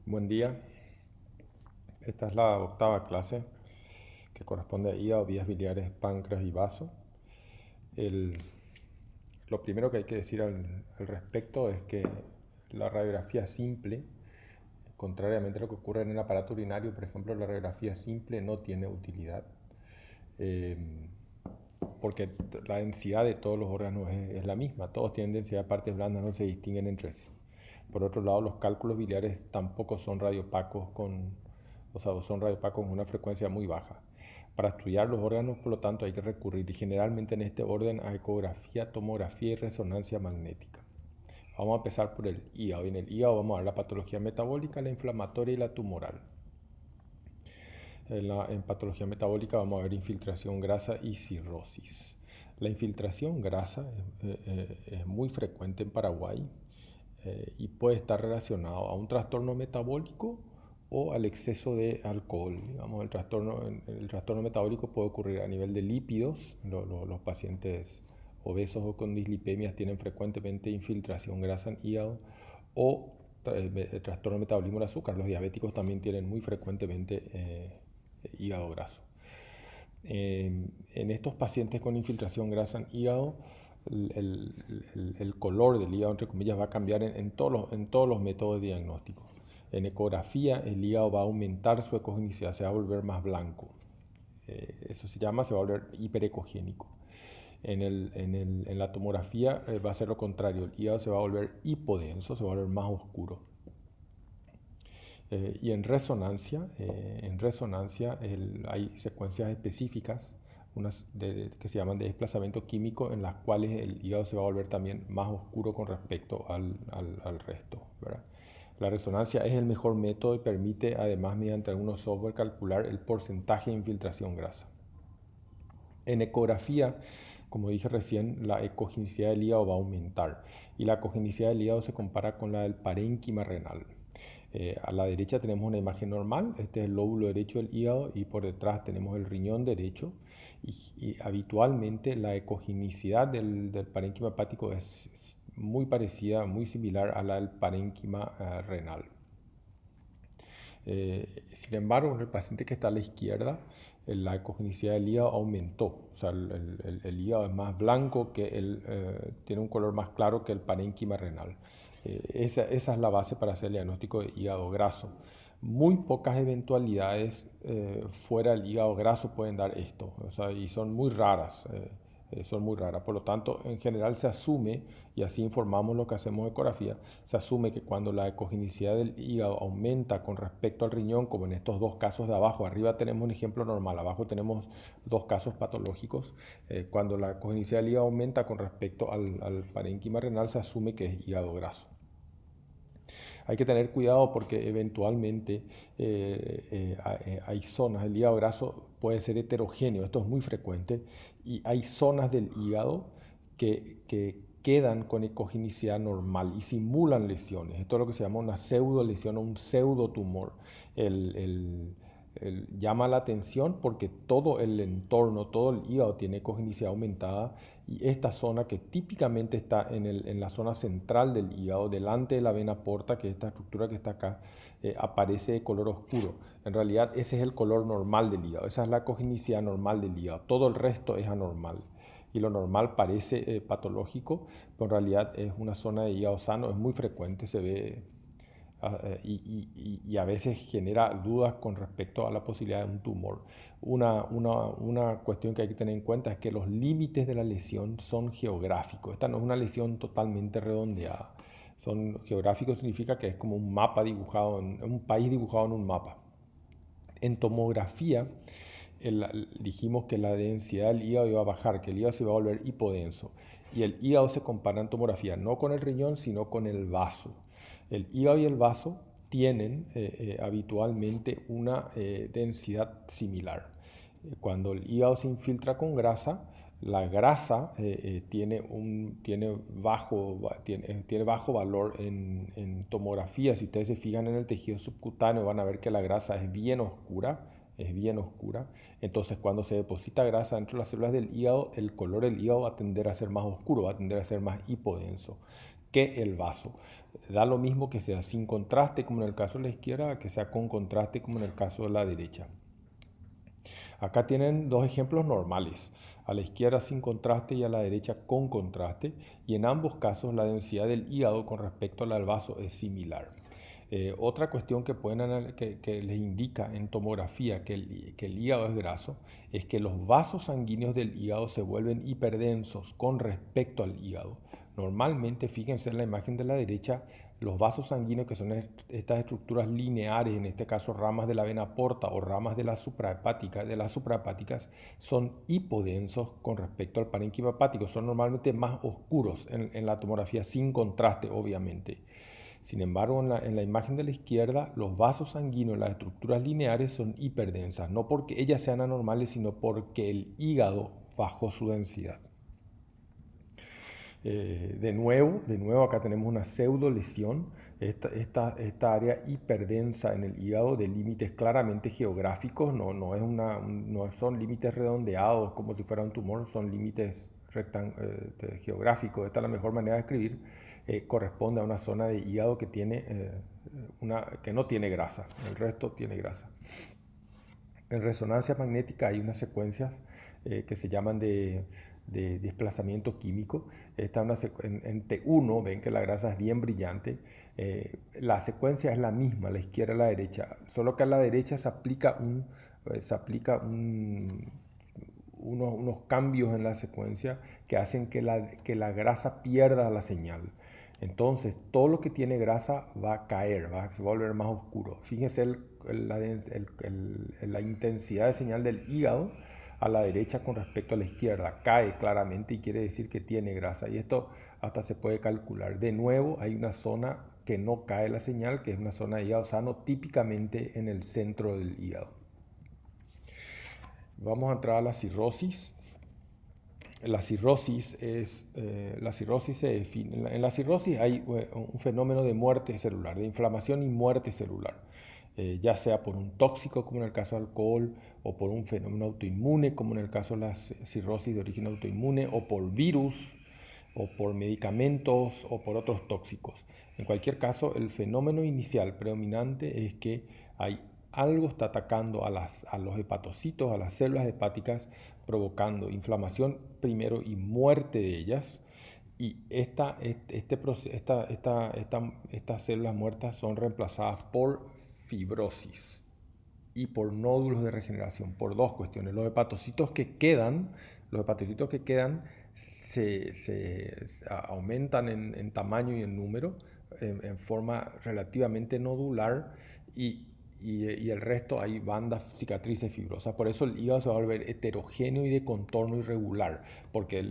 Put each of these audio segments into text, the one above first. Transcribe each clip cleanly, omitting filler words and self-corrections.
Buen día. Esta es la octava clase que corresponde a hígado, vías biliares, páncreas y vaso. El- lo primero que hay que decir al respecto es que la radiografía simple, contrariamente a lo que ocurre en el aparato urinario, por ejemplo, la radiografía simple no tiene utilidad, eh, porque la densidad de todos los órganos es la misma. Todos tienen densidad de partes blandas, no se distinguen entre sí. Por otro lado, los cálculos biliares tampoco son radiopacos son radiopacos con una frecuencia muy baja. Para estudiar los órganos, por lo tanto, hay que recurrir y generalmente en este orden a ecografía, tomografía y resonancia magnética. Vamos a empezar por el hígado. Y en el hígado vamos a ver la patología metabólica, la inflamatoria y la tumoral. En patología metabólica vamos a ver infiltración grasa y cirrosis. La infiltración grasa es muy frecuente en Paraguay y puede estar relacionado a un trastorno metabólico o al exceso de alcohol. Digamos, el trastorno metabólico puede ocurrir a nivel de lípidos. Los pacientes obesos o con dislipemias tienen frecuentemente infiltración grasa en hígado o trastorno de metabolismo del azúcar. Los diabéticos también tienen muy frecuentemente hígado graso. En estos pacientes con infiltración grasa en hígado, el color del hígado, entre comillas, va a cambiar en todos los métodos de diagnóstico. En ecografía, el hígado va a aumentar su ecogenicidad, se va a volver más blanco. Eso se va a volver hiperecogénico. En la tomografía va a ser lo contrario, el hígado se va a volver hipodenso, se va a volver más oscuro. Y en resonancia hay secuencias específicas que se llaman de desplazamiento químico, en las cuales el hígado se va a volver también más oscuro con respecto al resto, ¿verdad? La resonancia es el mejor método y permite, además, mediante algunos software, calcular el porcentaje de infiltración grasa. En ecografía, como dije recién, la ecogenicidad del hígado va a aumentar y la ecogenicidad del hígado se compara con la del parénquima renal. A la derecha tenemos una imagen normal, este es el lóbulo derecho del hígado y por detrás tenemos el riñón derecho y habitualmente la ecogenicidad del parénquima hepático es muy parecida, muy similar a la del parénquima renal. Sin embargo, en el paciente que está a la izquierda, la ecogenicidad del hígado aumentó. O sea, el hígado es más blanco, tiene un color más claro que el parénquima renal. Esa es la base para hacer el diagnóstico de hígado graso. Muy pocas eventualidades fuera del hígado graso pueden dar esto, o sea, y son muy raras. Son muy raras. Por lo tanto, en general se asume, y así informamos lo que hacemos de ecografía, se asume que cuando la ecogenicidad del hígado aumenta con respecto al riñón, como en estos dos casos de abajo, arriba tenemos un ejemplo normal, abajo tenemos dos casos patológicos, cuando la ecogenicidad del hígado aumenta con respecto al parénquima renal, se asume que es hígado graso. Hay que tener cuidado porque eventualmente hay zonas, el hígado graso puede ser heterogéneo, esto es muy frecuente, y hay zonas del hígado que quedan con ecogenicidad normal y simulan lesiones. Esto es lo que se llama una pseudo lesión o un pseudotumor. El, el, Llama la atención porque todo el entorno, todo el hígado tiene ecogenicidad aumentada y esta zona que típicamente está en la zona central del hígado, delante de la vena porta, que es esta estructura que está acá, aparece de color oscuro. En realidad ese es el color normal del hígado, esa es la ecogenicidad normal del hígado, todo el resto es anormal. Y lo normal parece patológico, pero en realidad es una zona de hígado sano, es muy frecuente, se ve y a veces genera dudas con respecto a la posibilidad de un tumor. Una cuestión que hay que tener en cuenta es que los límites de la lesión son geográficos. Esta no es una lesión totalmente redondeada. Son geográficos, significa que es como un mapa dibujado, un país dibujado en un mapa. En tomografía, dijimos que la densidad del hígado iba a bajar, que el hígado se iba a volver hipodenso. Y el hígado se compara en tomografía no con el riñón, sino con el vaso. El hígado y el vaso tienen habitualmente una densidad similar. Cuando el hígado se infiltra con grasa, la grasa tiene bajo valor en tomografía. Si ustedes se fijan en el tejido subcutáneo, van a ver que la grasa es bien oscura, es bien oscura. Entonces, cuando se deposita grasa dentro de las células del hígado, el color del hígado va a tender a ser más oscuro, va a tender a ser más hipodenso. que el vaso. Da lo mismo que sea sin contraste como en el caso de la izquierda, que sea con contraste como en el caso de la derecha. Acá tienen dos ejemplos normales, a la izquierda sin contraste y a la derecha con contraste, y en ambos casos la densidad del hígado con respecto a la del vaso es similar. Otra cuestión que les indica en tomografía que el hígado es graso es que los vasos sanguíneos del hígado se vuelven hiperdensos con respecto al hígado. Normalmente, fíjense en la imagen de la derecha, los vasos sanguíneos, que son estas estructuras lineares, en este caso ramas de la vena porta o ramas de las suprahepáticas, son hipodensos con respecto al parénquima hepático. Son normalmente más oscuros en la tomografía, sin contraste, obviamente. Sin embargo, en la imagen de la izquierda, los vasos sanguíneos, las estructuras lineares son hiperdensas, no porque ellas sean anormales, sino porque el hígado bajó su densidad. De nuevo acá tenemos una pseudo lesión, esta área hiperdensa en el hígado de límites claramente geográficos, no son límites redondeados como si fuera un tumor, son límites geográficos. Esta es la mejor manera de escribir. Corresponde a una zona de hígado que que no tiene grasa, el resto tiene grasa. En resonancia magnética hay unas secuencias que se llaman de desplazamiento químico. En T1 ven que la grasa es bien brillante. La secuencia es la misma, a la izquierda y a la derecha, solo que a la derecha se aplica unos cambios en la secuencia que hacen que la grasa pierda la señal. Entonces, todo lo que tiene grasa va a caer, se va a volver más oscuro. Fíjense la intensidad de señal del hígado a la derecha con respecto a la izquierda. Cae claramente y quiere decir que tiene grasa. Y esto hasta se puede calcular. De nuevo, hay una zona que no cae la señal, que es una zona de hígado sano, típicamente en el centro del hígado. Vamos a entrar a la cirrosis. La cirrosis se define. En la cirrosis hay un fenómeno de muerte celular, de inflamación y muerte celular, ya sea por un tóxico, como en el caso del alcohol, o por un fenómeno autoinmune, como en el caso de la cirrosis de origen autoinmune, o por virus, o por medicamentos, o por otros tóxicos. En cualquier caso, el fenómeno inicial predominante es que algo está atacando a los hepatocitos, a las células hepáticas, provocando inflamación primero y muerte de ellas. Y estas células muertas son reemplazadas por fibrosis y por nódulos de regeneración, por dos cuestiones. Los hepatocitos que quedan se aumentan en tamaño y en número en forma relativamente nodular y el resto hay bandas cicatrices fibrosas. Por eso el hígado se va a volver heterogéneo y de contorno irregular, porque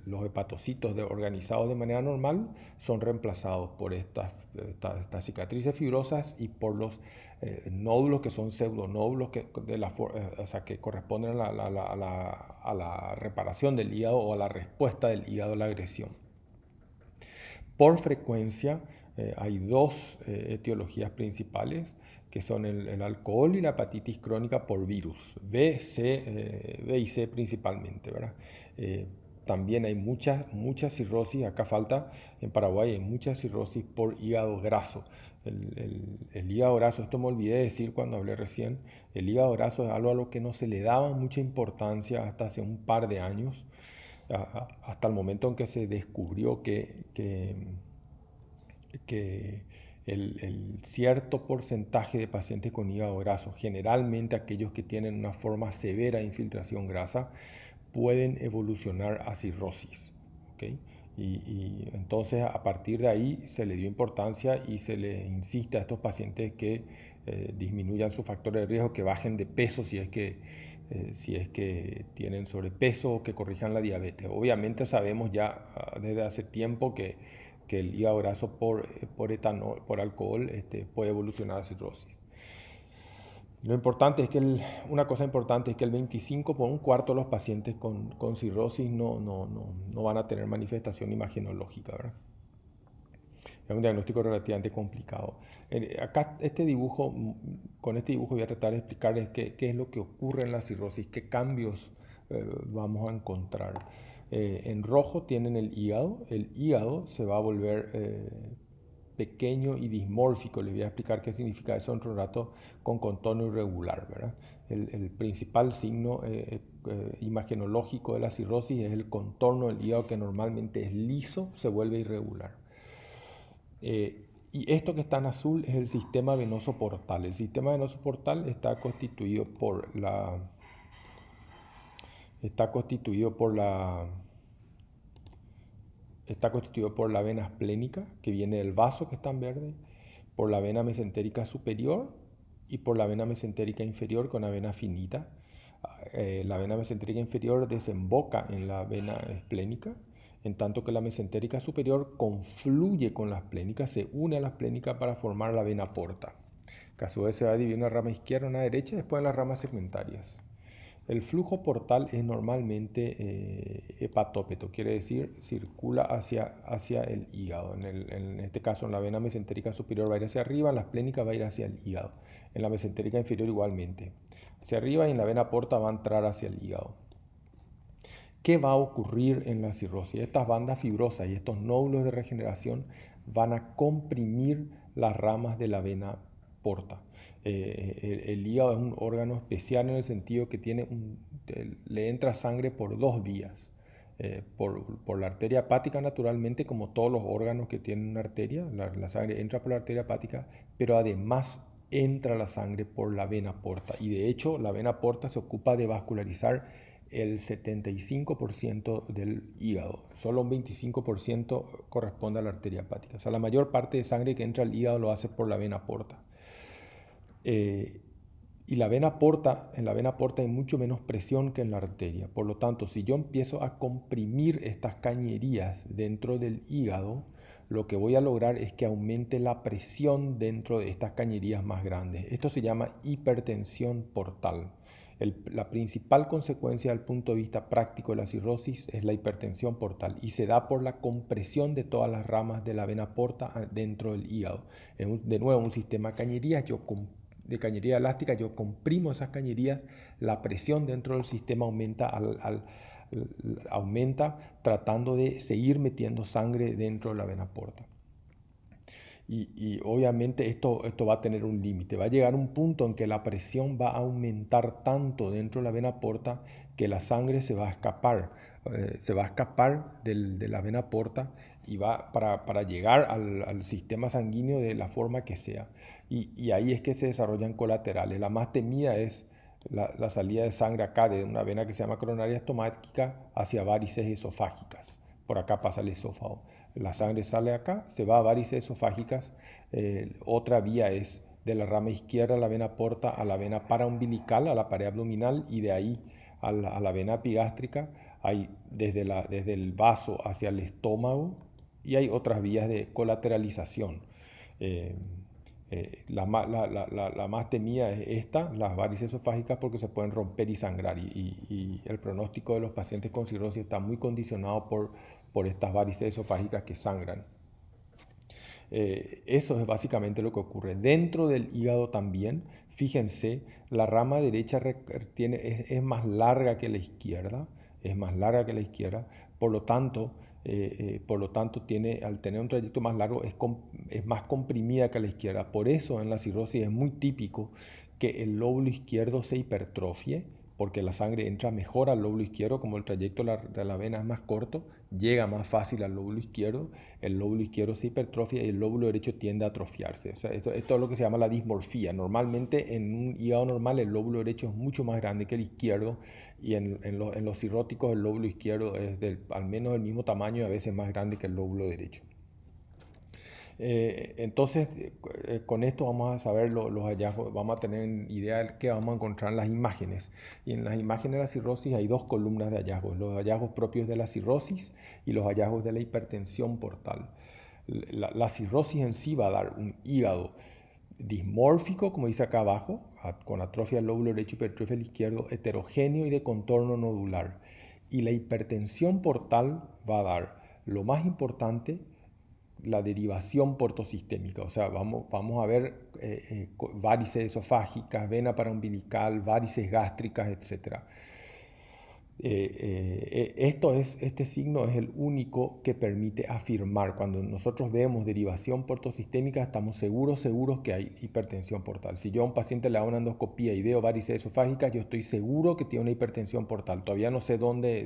los hepatocitos organizados de manera normal son reemplazados por estas cicatrices fibrosas y por los nódulos que son pseudonódulos que corresponden a la reparación del hígado o a la respuesta del hígado a la agresión. Por frecuencia hay dos etiologías principales, que son el alcohol y la hepatitis crónica por virus, B y C principalmente, ¿verdad? También hay mucha cirrosis, acá falta, en Paraguay hay mucha cirrosis por hígado graso. El hígado graso, esto me olvidé decir cuando hablé recién, el hígado graso es algo a lo que no se le daba mucha importancia hasta hace un par de años, hasta el momento en que se descubrió que el cierto porcentaje de pacientes con hígado graso, generalmente aquellos que tienen una forma severa de infiltración grasa, pueden evolucionar a cirrosis. ¿Okay? Y entonces a partir de ahí se le dio importancia y se le insiste a estos pacientes que disminuyan sus factores de riesgo, que bajen de peso si es que tienen sobrepeso o que corrijan la diabetes. Obviamente sabemos ya desde hace tiempo que el hígado graso por alcohol puede evolucionar a cirrosis. Una cosa importante es que el 25 por un cuarto de los pacientes con cirrosis no van a tener manifestación imagenológica, ¿verdad? Es un diagnóstico relativamente complicado. Acá con este dibujo voy a tratar de explicarles qué es lo que ocurre en la cirrosis, qué cambios vamos a encontrar. En rojo tienen el hígado se va a volver pequeño y dismórfico. Les voy a explicar qué significa eso dentro de un rato, con contorno irregular, ¿verdad? El principal signo imagenológico de la cirrosis es el contorno del hígado, que normalmente es liso, se vuelve irregular. Y esto que está en azul es el sistema venoso portal. El sistema venoso portal está constituido por la vena esplénica, que viene del vaso, que está en verde, por la vena mesentérica superior y por la vena mesentérica inferior, con una vena finita. La vena mesentérica inferior desemboca en la vena esplénica, en tanto que la mesentérica superior confluye con la esplénica, se une a la esplénica para formar la vena porta, que a su vez se va a dividir en una rama izquierda, una derecha, y después en las ramas segmentarias. El flujo portal es normalmente hepatópeto, quiere decir circula hacia el hígado. En este caso, en la vena mesentérica superior va a ir hacia arriba, en la esplénica va a ir hacia el hígado. En la mesentérica inferior igualmente. Hacia arriba, y en la vena porta va a entrar hacia el hígado. ¿Qué va a ocurrir en la cirrosis? Estas bandas fibrosas y estos nódulos de regeneración van a comprimir las ramas de la vena porta. El hígado es un órgano especial en el sentido que le entra sangre por dos vías. Por la arteria hepática, naturalmente, como todos los órganos que tienen una arteria, la sangre entra por la arteria hepática, pero además entra la sangre por la vena porta. Y de hecho, la vena porta se ocupa de vascularizar el 75% del hígado. Solo un 25% corresponde a la arteria hepática. O sea, la mayor parte de sangre que entra al hígado lo hace por la vena porta. Y en la vena porta hay mucho menos presión que en la arteria. Por lo tanto, si yo empiezo a comprimir estas cañerías dentro del hígado, lo que voy a lograr es que aumente la presión dentro de estas cañerías más grandes. Esto se llama hipertensión portal. La principal consecuencia desde el punto de vista práctico de la cirrosis es la hipertensión portal, y se da por la compresión de todas las ramas de la vena porta dentro del hígado. Es de nuevo un sistema de cañerías. De cañería elástica, yo comprimo esas cañerías, la presión dentro del sistema aumenta tratando de seguir metiendo sangre dentro de la vena porta. Y obviamente esto va a tener un límite. Va a llegar un punto en que la presión va a aumentar tanto dentro de la vena porta que la sangre se va a escapar. De la vena porta y va para llegar al sistema sanguíneo de la forma que sea. Y ahí es que se desarrollan colaterales. La más temida es la salida de sangre acá de una vena que se llama coronaria estomática hacia varices esofágicas. Por acá pasa el esófago. La sangre sale acá, se va a varices esofágicas. Otra vía es de la rama izquierda, la vena porta, a la vena paraumbilical, a la pared abdominal, y de ahí a la vena epigástrica. Hay desde el vaso hacia el estómago, y hay otras vías de colateralización. La más temida es esta, las varices esofágicas, porque se pueden romper y sangrar, y el pronóstico de los pacientes con cirrosis está muy condicionado por estas varices esofágicas que sangran. Eso es básicamente lo que ocurre. Dentro del hígado también, fíjense, la rama derecha es más larga que la izquierda, por lo tanto, al tener un trayecto más largo, es más comprimida que la izquierda. Por eso en la cirrosis es muy típico que el lóbulo izquierdo se hipertrofie, porque la sangre entra mejor al lóbulo izquierdo. Como el trayecto de la vena es más corto, llega más fácil al lóbulo izquierdo, el lóbulo izquierdo se hipertrofia y el lóbulo derecho tiende a atrofiarse. O sea, esto es lo que se llama la dismorfia. Normalmente en un hígado normal el lóbulo derecho es mucho más grande que el izquierdo, y en los cirróticos el lóbulo izquierdo es al menos del mismo tamaño y a veces más grande que el lóbulo derecho. Entonces, con esto vamos a saber los hallazgos, vamos a tener idea de qué vamos a encontrar en las imágenes. Y en las imágenes de la cirrosis hay dos columnas de hallazgos: los hallazgos propios de la cirrosis y los hallazgos de la hipertensión portal. La cirrosis en sí va a dar un hígado dismórfico, como dice acá abajo, con atrofia del lóbulo derecho y hipertrofia del izquierdo, heterogéneo y de contorno nodular. Y la hipertensión portal va a dar, lo más importante, la derivación portosistémica. O sea, vamos a ver varices esofágicas, vena paraumbilical, varices gástricas, etc. Este signo es el único que permite afirmar. Cuando nosotros vemos derivación portosistémica, estamos seguros que hay hipertensión portal. Si yo a un paciente le hago una endoscopía y veo varices esofágicas, yo estoy seguro que tiene una hipertensión portal. Todavía no sé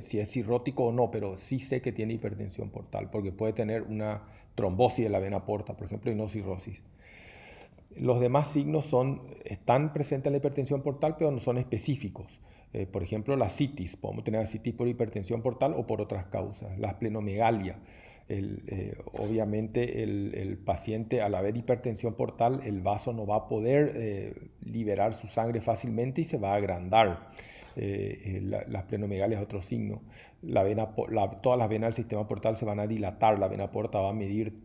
si es cirrótico o no, pero sí sé que tiene hipertensión portal, porque puede tener una trombosis de la vena porta, por ejemplo, y no cirrosis. Los demás signos están presentes en la hipertensión portal, pero no son específicos. Por ejemplo, la citis. Podemos tener citis por hipertensión portal o por otras causas. La esplenomegalia. Obviamente el paciente, al haber hipertensión portal, el vaso no va a poder liberar su sangre fácilmente y se va a agrandar. La esplenomegalia es otro signo. Todas las venas del sistema portal se van a dilatar. La vena porta va a medir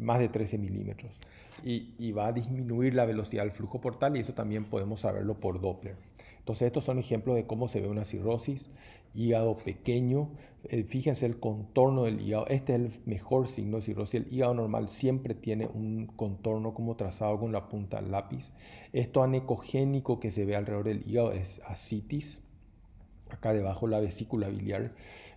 más de 13 milímetros y va a disminuir la velocidad del flujo portal, y eso también podemos saberlo por Doppler. Entonces estos son ejemplos de cómo se ve una cirrosis. Hígado pequeño, fíjense el contorno del hígado, este es el mejor signo de cirrosis. El hígado normal siempre tiene un contorno como trazado con la punta del lápiz. Esto anecogénico que se ve alrededor del hígado es ascitis, acá debajo la vesícula biliar,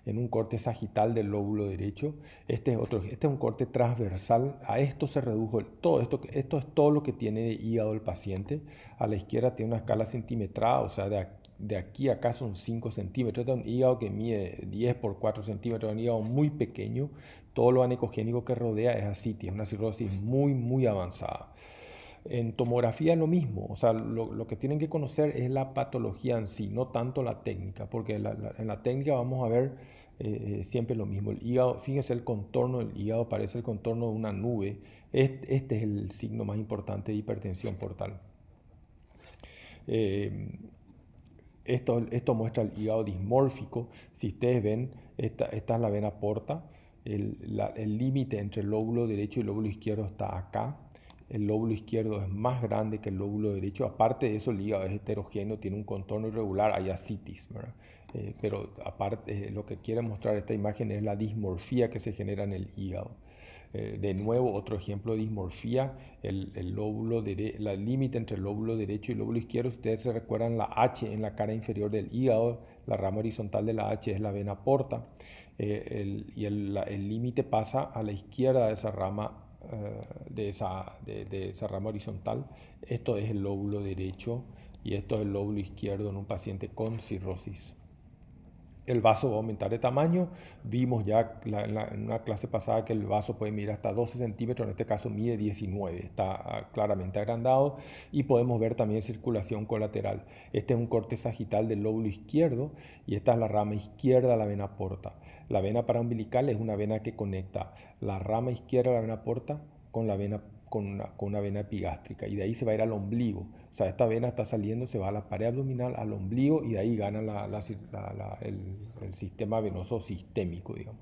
en un corte sagital del lóbulo derecho. Este es un corte transversal. A esto se redujo todo esto es todo lo que tiene de hígado el paciente. A la izquierda tiene una escala centimetrada, o sea, de aquí a acá son 5 centímetros. Este es un hígado que mide 10 por 4 centímetros, un hígado muy pequeño. Todo lo anecogénico que rodea es ascitis, es una cirrosis muy, muy avanzada. En tomografía es lo mismo, o sea, lo que tienen que conocer es la patología en sí, no tanto la técnica, porque en la técnica vamos a ver siempre lo mismo. El hígado, fíjense el contorno del hígado, parece el contorno de una nube. Este es el signo más importante de hipertensión portal. Esto muestra el hígado dismórfico. Si ustedes ven, esta es la vena porta. El límite entre el lóbulo derecho y el lóbulo izquierdo está acá. El lóbulo izquierdo es más grande que el lóbulo derecho. Aparte de eso, el hígado es heterogéneo, tiene un contorno irregular, hay ascitis, ¿verdad? Pero aparte, lo que quiere mostrar esta imagen es la dismorfía que se genera en el hígado. De nuevo, otro ejemplo de dismorfía, el límite entre el lóbulo derecho y el lóbulo izquierdo. Ustedes se recuerdan la H en la cara inferior del hígado, la rama horizontal de la H es la vena porta, y el límite pasa a la izquierda de esa rama, de esa rama horizontal. Esto es el lóbulo derecho y esto es el lóbulo izquierdo en un paciente con cirrosis. El vaso va a aumentar de tamaño. Vimos ya en una clase pasada que el vaso puede medir hasta 12 centímetros, en este caso mide 19, está claramente agrandado, y podemos ver también circulación colateral. Este es un corte sagital del lóbulo izquierdo y esta es la rama izquierda de la vena porta. La vena paraumbilical es una vena que conecta la rama izquierda de la vena porta con una vena epigástrica, y de ahí se va a ir al ombligo. O sea, esta vena está saliendo, se va a la pared abdominal, al ombligo, y de ahí gana el sistema venoso sistémico, digamos.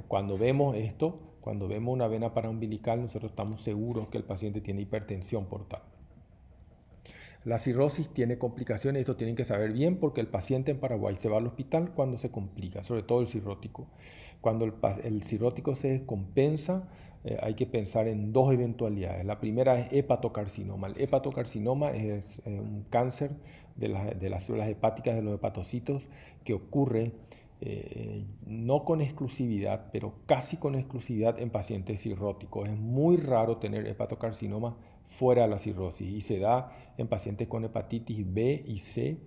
Cuando vemos esto, cuando vemos una vena paraumbilical, nosotros estamos seguros que el paciente tiene hipertensión portal. La cirrosis tiene complicaciones, esto tienen que saber bien, porque el paciente en Paraguay se va al hospital cuando se complica, sobre todo el cirrótico. Cuando el cirrótico se descompensa, hay que pensar en dos eventualidades. La primera es hepatocarcinoma. El hepatocarcinoma es un cáncer de las células hepáticas de los hepatocitos que ocurre no con exclusividad, pero casi con exclusividad en pacientes cirróticos. Es muy raro tener hepatocarcinoma fuera de la cirrosis, y se da en pacientes con hepatitis B y C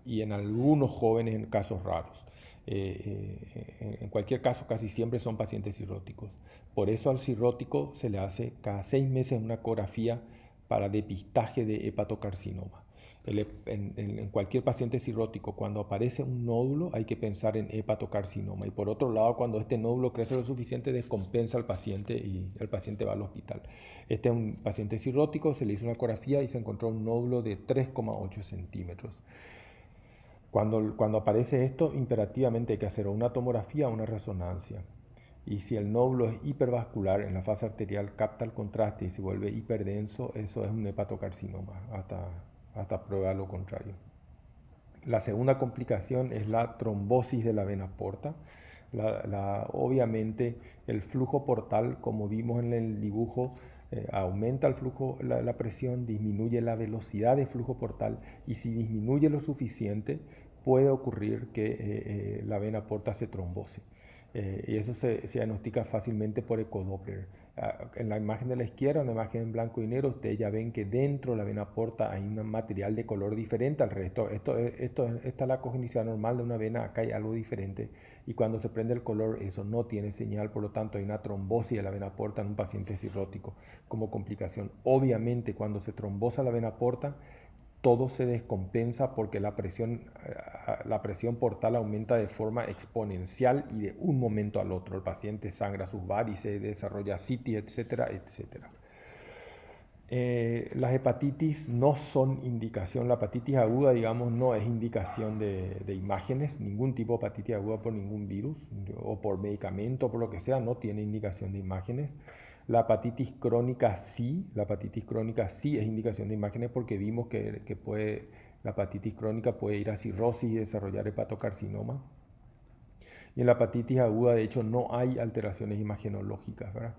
y en algunos jóvenes en casos raros. En cualquier caso, casi siempre son pacientes cirróticos. Por eso al cirrótico se le hace cada 6 meses una ecografía para depistaje de hepatocarcinoma. En cualquier paciente cirrótico, cuando aparece un nódulo, hay que pensar en hepatocarcinoma. Y por otro lado, cuando este nódulo crece lo suficiente, descompensa al paciente y el paciente va al hospital. Este es un paciente cirrótico, se le hizo una ecografía y se encontró un nódulo de 3,8 centímetros. Cuando aparece esto, imperativamente hay que hacer una tomografía o una resonancia. Y si el nódulo es hipervascular, en la fase arterial capta el contraste y se vuelve hiperdenso, eso es un hepatocarcinoma, hasta prueba lo contrario. La segunda complicación es la trombosis de la vena porta. Obviamente el flujo portal, como vimos en el dibujo, aumenta el flujo, la presión, disminuye la velocidad de flujo portal, y si disminuye lo suficiente, puede ocurrir que la vena porta se trombose. Y eso se diagnostica fácilmente por ecodoppler. En la imagen de la izquierda, una imagen en blanco y negro, ustedes ya ven que dentro de la vena porta hay un material de color diferente al resto. Esta es la cognición normal de una vena, acá hay algo diferente. Y cuando se prende el color, eso no tiene señal, por lo tanto hay una trombosis de la vena porta en un paciente cirrótico como complicación. Obviamente, cuando se trombosa la vena porta, todo se descompensa porque la presión portal aumenta de forma exponencial y de un momento al otro. El paciente sangra sus varices, desarrolla citis, etcétera, etcétera. Las hepatitis no son indicación, la hepatitis aguda, digamos, no es indicación de imágenes, ningún tipo de hepatitis aguda por ningún virus o por medicamento, por lo que sea, no tiene indicación de imágenes. La hepatitis crónica sí es indicación de imágenes porque vimos que la hepatitis crónica puede ir a cirrosis y desarrollar hepatocarcinoma. Y en la hepatitis aguda, de hecho, no hay alteraciones imagenológicas, ¿verdad?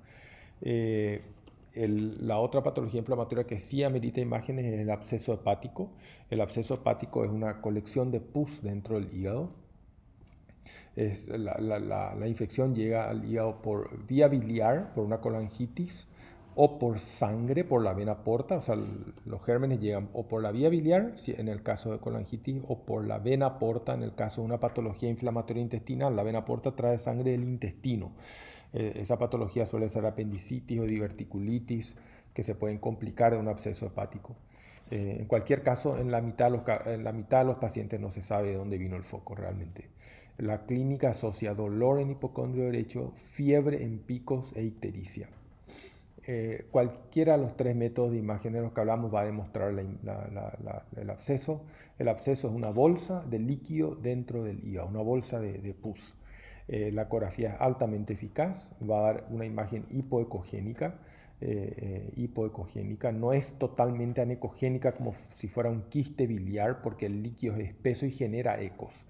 La otra patología inflamatoria que sí amerita imágenes es el absceso hepático. El absceso hepático es una colección de pus dentro del hígado. La infección llega al hígado por vía biliar, por una colangitis, o por sangre, por la vena porta. O sea, los gérmenes llegan o por la vía biliar, en el caso de colangitis, o por la vena porta, en el caso de una patología inflamatoria intestinal. La vena porta trae sangre del intestino. Esa patología suele ser apendicitis o diverticulitis, que se pueden complicar de un absceso hepático. En cualquier caso, en la mitad de los pacientes no se sabe de dónde vino el foco realmente. La clínica asocia dolor en hipocondrio derecho, fiebre en picos e ictericia. Cualquiera de los tres métodos de imagen de los que hablamos va a demostrar el absceso. El absceso es una bolsa de líquido dentro del hígado, una bolsa de pus. La ecografía es altamente eficaz, va a dar una imagen hipoecogénica. No es totalmente anecogénica como si fuera un quiste biliar porque el líquido es espeso y genera ecos.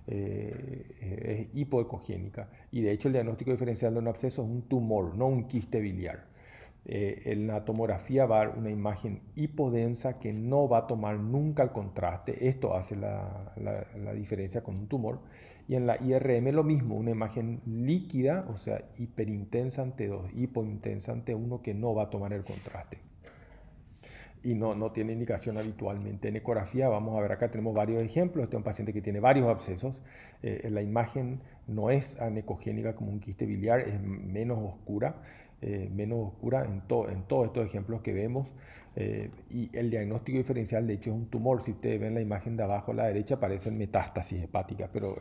Es hipoecogénica y de hecho el diagnóstico diferencial de un absceso es un tumor, no un quiste biliar. En la tomografía va a dar una imagen hipodensa que no va a tomar nunca el contraste. Esto hace la diferencia con un tumor. Y en la IRM lo mismo, una imagen líquida, o sea, hiperintensa ante 2, hipointensa ante 1 que no va a tomar el contraste. Y no tiene indicación habitualmente. En ecografía, vamos a ver acá, tenemos varios ejemplos. Este es un paciente que tiene varios abscesos. La imagen no es anecogénica como un quiste biliar, es menos oscura en todos estos ejemplos que vemos. Y el diagnóstico diferencial, de hecho, es un tumor. Si ustedes ven la imagen de abajo a la derecha, parecen metástasis hepáticas, pero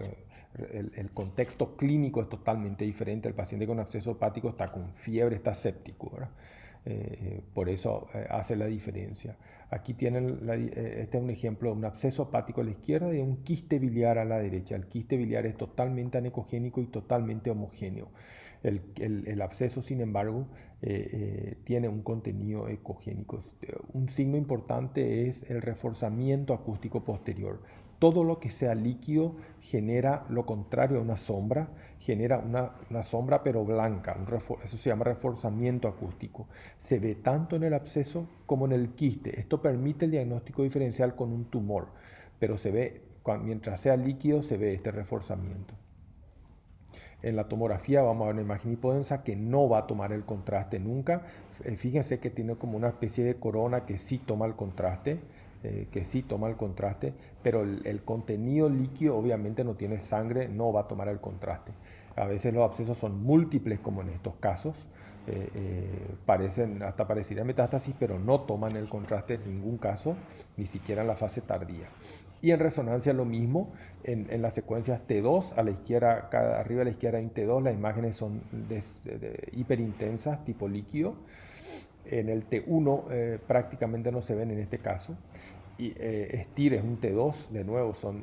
el contexto clínico es totalmente diferente. El paciente con absceso hepático está con fiebre, está séptico, ¿verdad? Por eso hace la diferencia. Aquí tienen, este es un ejemplo de un absceso hepático a la izquierda y un quiste biliar a la derecha. El quiste biliar es totalmente anecogénico y totalmente homogéneo. El absceso, sin embargo, tiene un contenido ecogénico. Un signo importante es el reforzamiento acústico posterior. Todo lo que sea líquido genera lo contrario a una sombra, genera una sombra pero blanca, eso se llama reforzamiento acústico. Se ve tanto en el absceso como en el quiste. Esto permite el diagnóstico diferencial con un tumor, pero se ve, mientras sea líquido, se ve este reforzamiento. En la tomografía vamos a ver una imagen hipodensa que no va a tomar el contraste nunca. Fíjense que tiene como una especie de corona que sí toma el contraste. Pero el contenido líquido obviamente no tiene sangre, no va a tomar el contraste. A veces los abscesos son múltiples como en estos casos, hasta parecería metástasis, pero no toman el contraste en ningún caso, ni siquiera en la fase tardía. Y en resonancia lo mismo, en las secuencias T2, a la izquierda, arriba a la izquierda en T2, las imágenes son hiperintensas, tipo líquido. En el T1 prácticamente no se ven en este caso. Y STIR es un T2, de nuevo son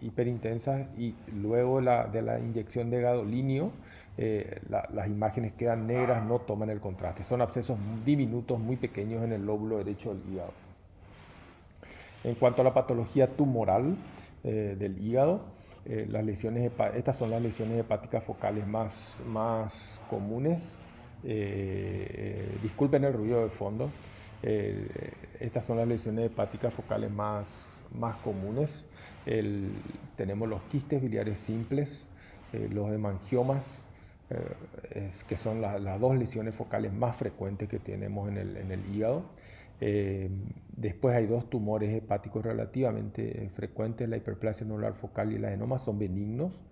hiperintensas, y luego de la inyección de gadolínio las imágenes quedan negras, no toman el contraste. Son abscesos diminutos, muy pequeños en el lóbulo derecho del hígado. En cuanto a la patología tumoral del hígado, estas son las lesiones hepáticas focales más comunes. Disculpen el ruido de fondo. Estas son las lesiones hepáticas focales más comunes. Tenemos los quistes biliares simples, los hemangiomas, que son las dos lesiones focales más frecuentes que tenemos en el hígado. Después hay dos tumores hepáticos relativamente frecuentes, la hiperplasia anular focal y el adenoma, son benignos.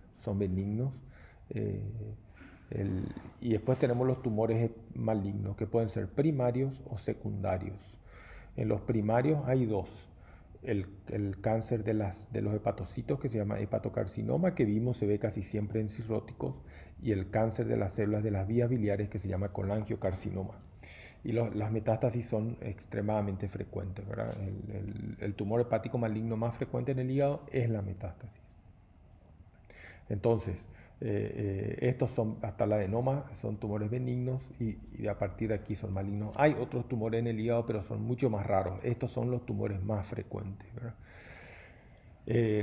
Y después tenemos los tumores malignos, que pueden ser primarios o secundarios. En los primarios hay dos. El cáncer de los hepatocitos, que se llama hepatocarcinoma, que vimos se ve casi siempre en cirróticos, y el cáncer de las células de las vías biliares, que se llama colangiocarcinoma. Y las metástasis son extremadamente frecuentes, ¿verdad? El tumor hepático maligno más frecuente en el hígado es la metástasis. Entonces, estos son, hasta el adenoma, son tumores benignos y a partir de aquí son malignos. Hay otros tumores en el hígado, pero son mucho más raros. Estos son los tumores más frecuentes, ¿verdad?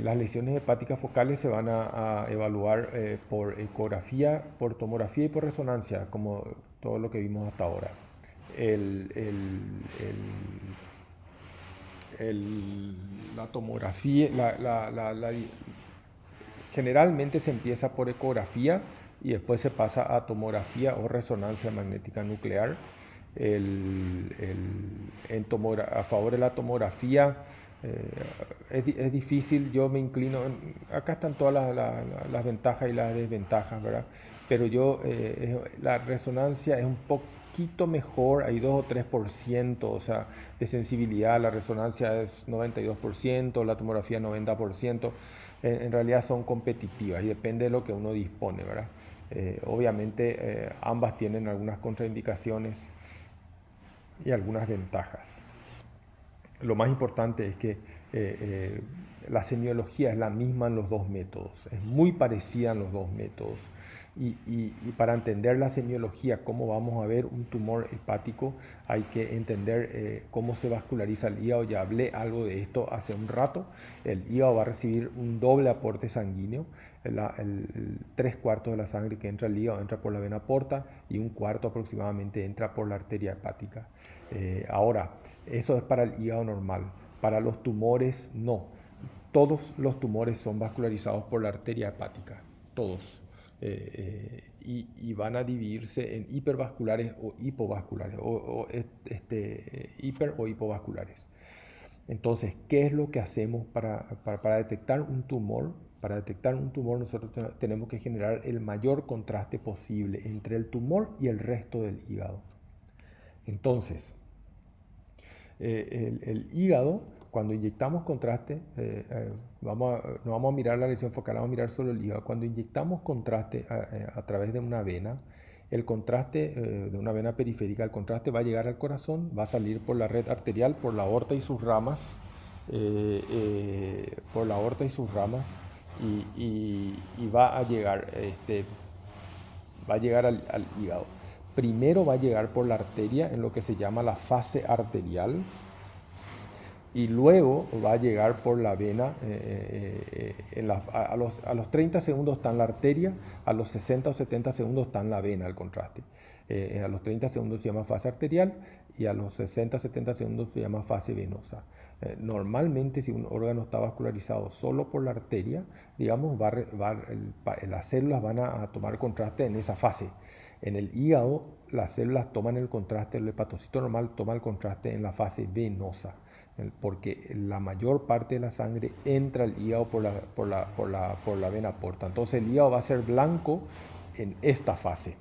Las lesiones hepáticas focales se van a evaluar por ecografía, por tomografía y por resonancia, como todo lo que vimos hasta ahora. La tomografía, generalmente se empieza por ecografía y después se pasa a tomografía o resonancia magnética nuclear. A favor de la tomografía es difícil, yo me inclino, acá están todas las ventajas y las desventajas, ¿verdad? Pero la resonancia es un poquito mejor, hay 2 o 3%, o sea, de sensibilidad. La resonancia es 92%, la tomografía 90%. En realidad son competitivas y depende de lo que uno dispone, ¿verdad? Obviamente ambas tienen algunas contraindicaciones y algunas ventajas. Lo más importante es que la semiología es la misma en los dos métodos, es muy parecida en los dos métodos. Y para entender la semiología, cómo vamos a ver un tumor hepático, hay que entender cómo se vasculariza el hígado. Ya hablé algo de esto hace un rato. El hígado va a recibir un doble aporte sanguíneo. 3/4 de la sangre que entra al hígado entra por la vena porta y 1/4 aproximadamente entra por la arteria hepática. Ahora, eso es para el hígado normal. Para los tumores, no. Todos los tumores son vascularizados por la arteria hepática, todos. Y van a dividirse en hipervasculares o hipovasculares, hiper o hipovasculares. Entonces, ¿qué es lo que hacemos para detectar un tumor? Para detectar un tumor nosotros tenemos que generar el mayor contraste posible entre el tumor y el resto del hígado. Entonces, el hígado, cuando inyectamos contraste, no vamos a mirar la lesión focal, vamos a mirar solo el hígado. Cuando inyectamos contraste a través de una vena, el contraste de una vena periférica, el contraste va a llegar al corazón, va a salir por la red arterial, por la aorta y sus ramas, y va a llegar, al hígado. Primero va a llegar por la arteria en lo que se llama la fase arterial y luego va a llegar por la vena. A los 30 segundos está en la arteria, a los 60 o 70 segundos está en la vena el contraste. A los 30 segundos se llama fase arterial y a los 60 o 70 segundos se llama fase venosa. Normalmente, si un órgano está vascularizado solo por la arteria, digamos, las células van a tomar contraste en esa fase. En el hígado, las células toman el contraste, el hepatocito normal toma el contraste en la fase venosa, porque la mayor parte de la sangre entra al hígado por la vena porta. Entonces el hígado va a ser blanco en esta fase.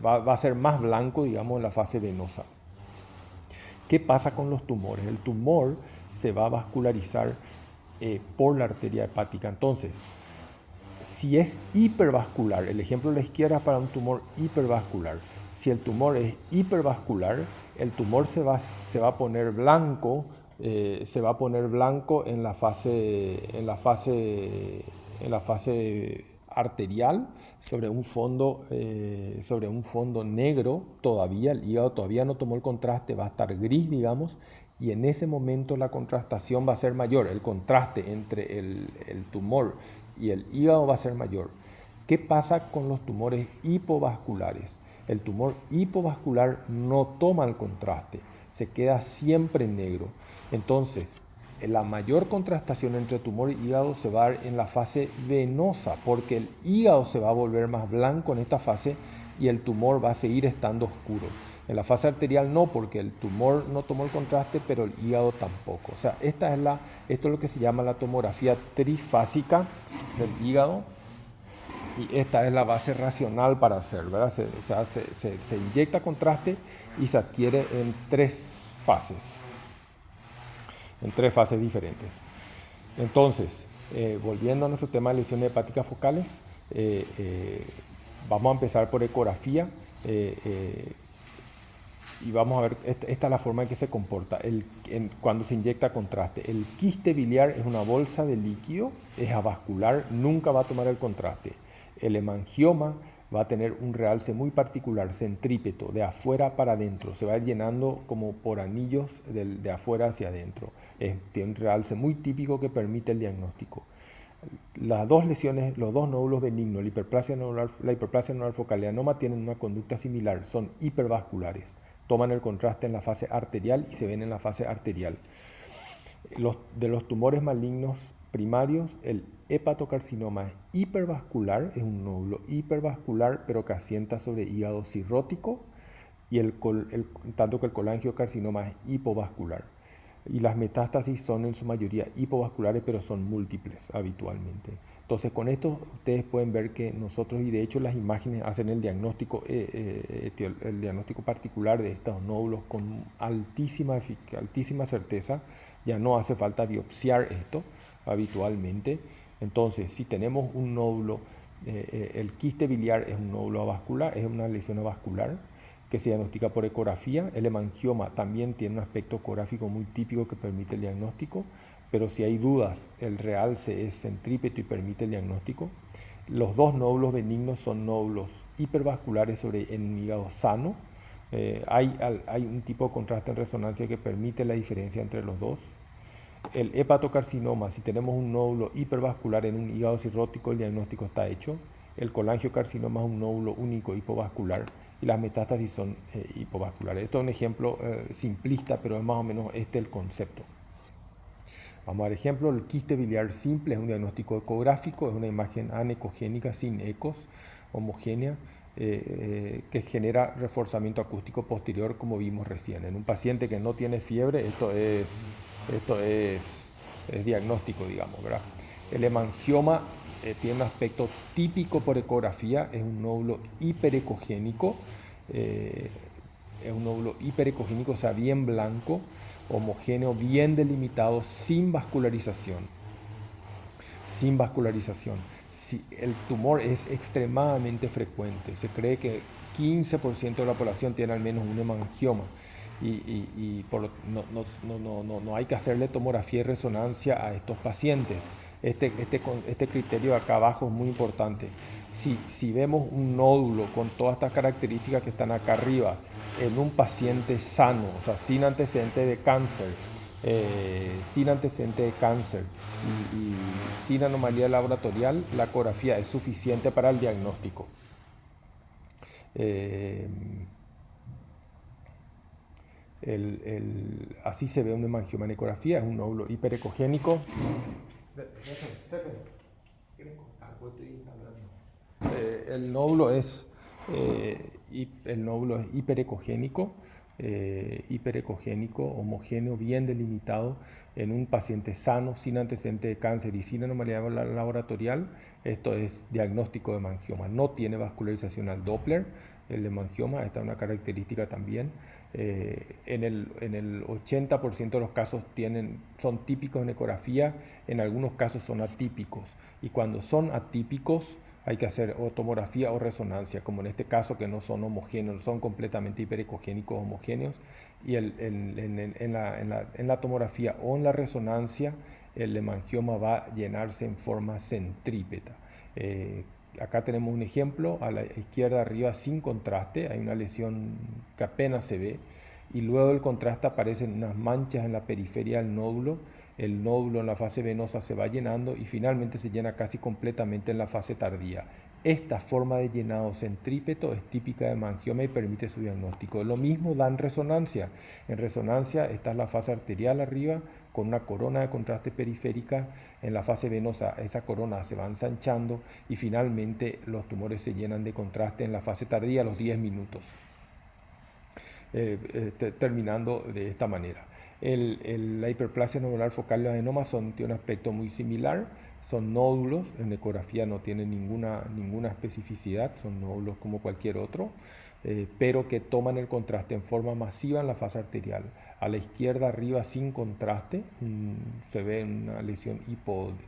Va a ser más blanco, digamos, en la fase venosa. ¿Qué pasa con los tumores? El tumor se va a vascularizar por la arteria hepática. Entonces, si es hipervascular, el ejemplo de la izquierda es para un tumor hipervascular. Si el tumor es hipervascular, el tumor se va a poner blanco, en la fase arterial sobre un fondo negro. Todavía el hígado todavía no tomó el contraste, va a estar gris, digamos, y en ese momento la contrastación va a ser mayor, el contraste entre el tumor y el hígado va a ser mayor. ¿Qué pasa con los tumores hipovasculares? El tumor hipovascular no toma el contraste, se queda siempre negro. Entonces, la mayor contrastación entre tumor y hígado se va a dar en la fase venosa, porque el hígado se va a volver más blanco en esta fase y el tumor va a seguir estando oscuro. En la fase arterial no, porque el tumor no tomó el contraste, pero el hígado tampoco. O sea, esto es lo que se llama la tomografía trifásica del hígado, y esta es la base racional para hacer, ¿verdad? Se inyecta contraste y se adquiere en tres fases diferentes. Entonces, volviendo a nuestro tema de lesiones hepáticas focales, vamos a empezar por ecografía y vamos a ver, esta es la forma en que se comporta cuando se inyecta contraste. El quiste biliar es una bolsa de líquido, es avascular, nunca va a tomar el contraste. El hemangioma va a tener un realce muy particular, centrípeto, de afuera para adentro. Se va a ir llenando como por anillos de afuera hacia adentro. Tiene un realce muy típico que permite el diagnóstico. Las dos lesiones, los dos nódulos benignos, la hiperplasia neural focal y el adenoma, tienen una conducta similar, son hipervasculares. Toman el contraste en la fase arterial y se ven en la fase arterial. De los tumores malignos primarios, el hepatocarcinoma es hipervascular, es un nódulo hipervascular, pero que asienta sobre hígado cirrótico, y tanto que el colangiocarcinoma es hipovascular. Y las metástasis son en su mayoría hipovasculares, pero son múltiples habitualmente. Entonces, con esto ustedes pueden ver que nosotros, y de hecho las imágenes hacen el diagnóstico particular de estos nódulos con altísima certeza. Ya no hace falta biopsiar esto habitualmente. Entonces, si tenemos un nódulo, el quiste biliar es un nódulo avascular, es una lesión avascular que se diagnostica por ecografía. El hemangioma también tiene un aspecto ecográfico muy típico que permite el diagnóstico, pero si hay dudas, el realce es centrípeto y permite el diagnóstico. Los dos nódulos benignos son nódulos hipervasculares en un hígado sano. Hay un tipo de contraste en resonancia que permite la diferencia entre los dos. El hepatocarcinoma, si tenemos un nódulo hipervascular en un hígado cirrótico, el diagnóstico está hecho. El colangiocarcinoma es un nódulo único hipovascular y las metástasis son hipovasculares. Esto es un ejemplo simplista, pero es más o menos el concepto. Vamos a ver ejemplo. El quiste biliar simple es un diagnóstico ecográfico, es una imagen anecogénica sin ecos, homogénea, que genera reforzamiento acústico posterior, como vimos recién. En un paciente que no tiene fiebre, esto es diagnóstico, digamos, ¿verdad? El hemangioma tiene un aspecto típico por ecografía, es un nódulo hiperecogénico, o sea, bien blanco, homogéneo, bien delimitado, sin vascularización. El tumor es extremadamente frecuente. Se cree que 15% de la población tiene al menos un hemangioma. No hay que hacerle tomografía y resonancia a estos pacientes. Este criterio acá abajo es muy importante. Si vemos un nódulo con todas estas características que están acá arriba en un paciente sano, o sea, sin antecedentes de cáncer, y sin anomalía laboratorial, la ecografía es suficiente para el diagnóstico. Así se ve un hemangioma en ecografía, es un nódulo hiperecogénico. El nódulo es hiperecogénico, homogéneo, bien delimitado en un paciente sano, sin antecedente de cáncer y sin anomalía laboratorial. Esto es diagnóstico de hemangioma. No tiene vascularización al Doppler. El hemangioma, esta es una característica también. En el 80% de los casos son típicos en ecografía, en algunos casos son atípicos. Y cuando son atípicos, hay que hacer o tomografía o resonancia, como en este caso, que no son homogéneos, son completamente hiperecogénicos homogéneos. Y en la tomografía o en la resonancia, el hemangioma va a llenarse en forma centrípeta. Acá tenemos un ejemplo, a la izquierda arriba sin contraste, hay una lesión que apenas se ve, y luego del contraste aparecen unas manchas en la periferia del nódulo. El nódulo en la fase venosa se va llenando y finalmente se llena casi completamente en la fase tardía. Esta forma de llenado centrípeto es típica de hemangioma y permite su diagnóstico. Lo mismo da en resonancia. En resonancia está la fase arterial arriba con una corona de contraste periférica. En la fase venosa esa corona se va ensanchando y finalmente los tumores se llenan de contraste en la fase tardía a los 10 minutos. Terminando de esta manera. La hiperplasia nodular focal y los adenomas tiene un aspecto muy similar, son nódulos, en ecografía no tienen ninguna especificidad, son nódulos como cualquier otro, pero que toman el contraste en forma masiva en la fase arterial. A la izquierda arriba sin contraste, se ve una lesión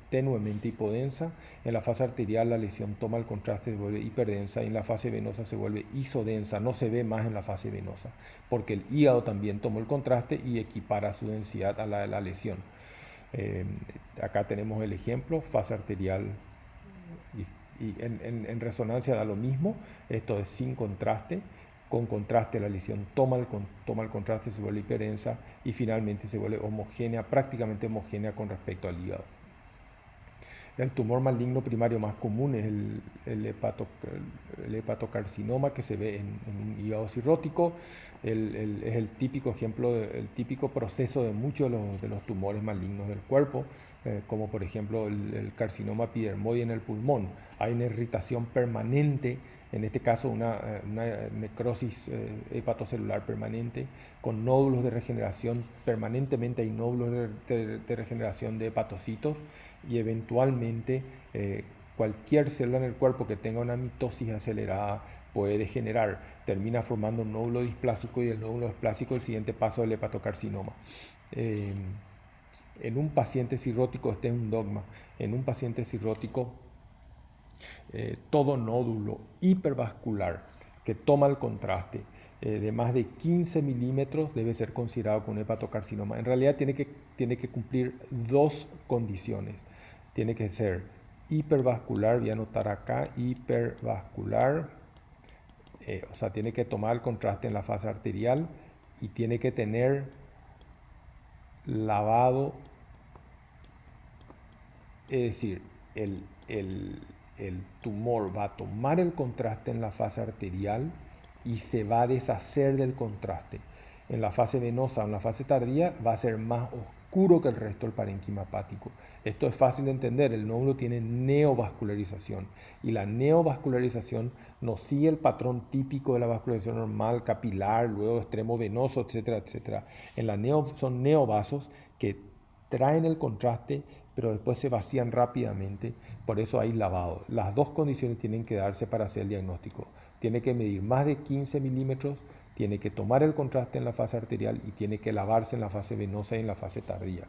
tenuemente hipodensa. En la fase arterial la lesión toma el contraste, se vuelve hiperdensa, y en la fase venosa se vuelve isodensa, no se ve más en la fase venosa, porque el hígado también tomó el contraste y equipara su densidad a la de la lesión. Acá tenemos el ejemplo, fase arterial, y en resonancia da lo mismo. Esto es sin contraste. Con contraste la lesión toma el contraste, se vuelve hiperdensa y finalmente se vuelve homogénea, prácticamente homogénea con respecto al hígado. El tumor maligno primario más común es el hepatocarcinoma, que se ve en un hígado cirrótico. Es el típico ejemplo, el típico proceso de muchos de los tumores malignos del cuerpo, como por ejemplo el carcinoma epidermoide en el pulmón. Hay una irritación permanente, en este caso una necrosis hepatocelular permanente, con nódulos de regeneración. Permanentemente hay nódulos de regeneración de hepatocitos, y eventualmente cualquier célula en el cuerpo que tenga una mitosis acelerada puede degenerar, termina formando un nódulo displásico, y el nódulo displásico es el siguiente paso del hepatocarcinoma. En un paciente cirrótico, este es un dogma, en un paciente cirrótico, todo nódulo hipervascular que toma el contraste de más de 15 milímetros debe ser considerado como un hepatocarcinoma. En realidad tiene que cumplir dos condiciones. Tiene que ser hipervascular, voy a anotar acá, hipervascular, o sea, tiene que tomar el contraste en la fase arterial y tiene que tener lavado, es decir, el tumor va a tomar el contraste en la fase arterial y se va a deshacer del contraste. En la fase venosa o en la fase tardía va a ser más oscuro que el resto del parénquima hepático. Esto es fácil de entender, el nódulo tiene neovascularización, y la neovascularización no sigue el patrón típico de la vascularización normal, capilar, luego extremo venoso, etcétera, etcétera. Son neovasos que traen el contraste, pero después se vacían rápidamente, por eso hay lavado. Las dos condiciones tienen que darse para hacer el diagnóstico. Tiene que medir más de 15 milímetros, tiene que tomar el contraste en la fase arterial y tiene que lavarse en la fase venosa y en la fase tardía.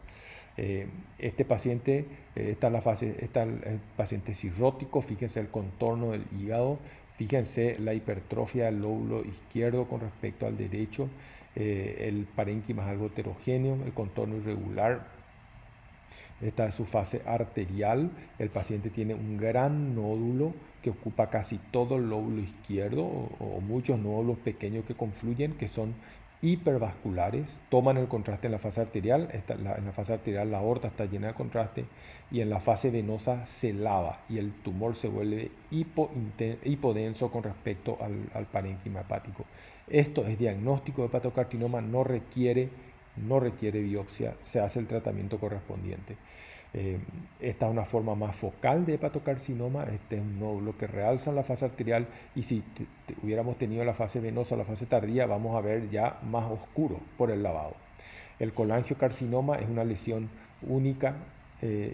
Este paciente está el paciente cirrótico. Fíjense el contorno del hígado, fíjense la hipertrofia del lóbulo izquierdo con respecto al derecho, el parénquima es algo heterogéneo, el contorno irregular. Esta es su fase arterial. El paciente tiene un gran nódulo que ocupa casi todo el lóbulo izquierdo, o muchos nódulos pequeños que confluyen, que son hipervasculares. Toman el contraste en la fase arterial. En la fase arterial la aorta está llena de contraste, y en la fase venosa se lava y el tumor se vuelve hipodenso con respecto al parénquima hepático. Esto es diagnóstico de hepatocarcinoma, no requiere biopsia, se hace el tratamiento correspondiente. Esta es una forma más focal de hepatocarcinoma. Este es un nódulo que realza en la fase arterial, y si hubiéramos tenido la fase venosa o la fase tardía, vamos a ver ya más oscuro por el lavado. El colangiocarcinoma es una lesión única,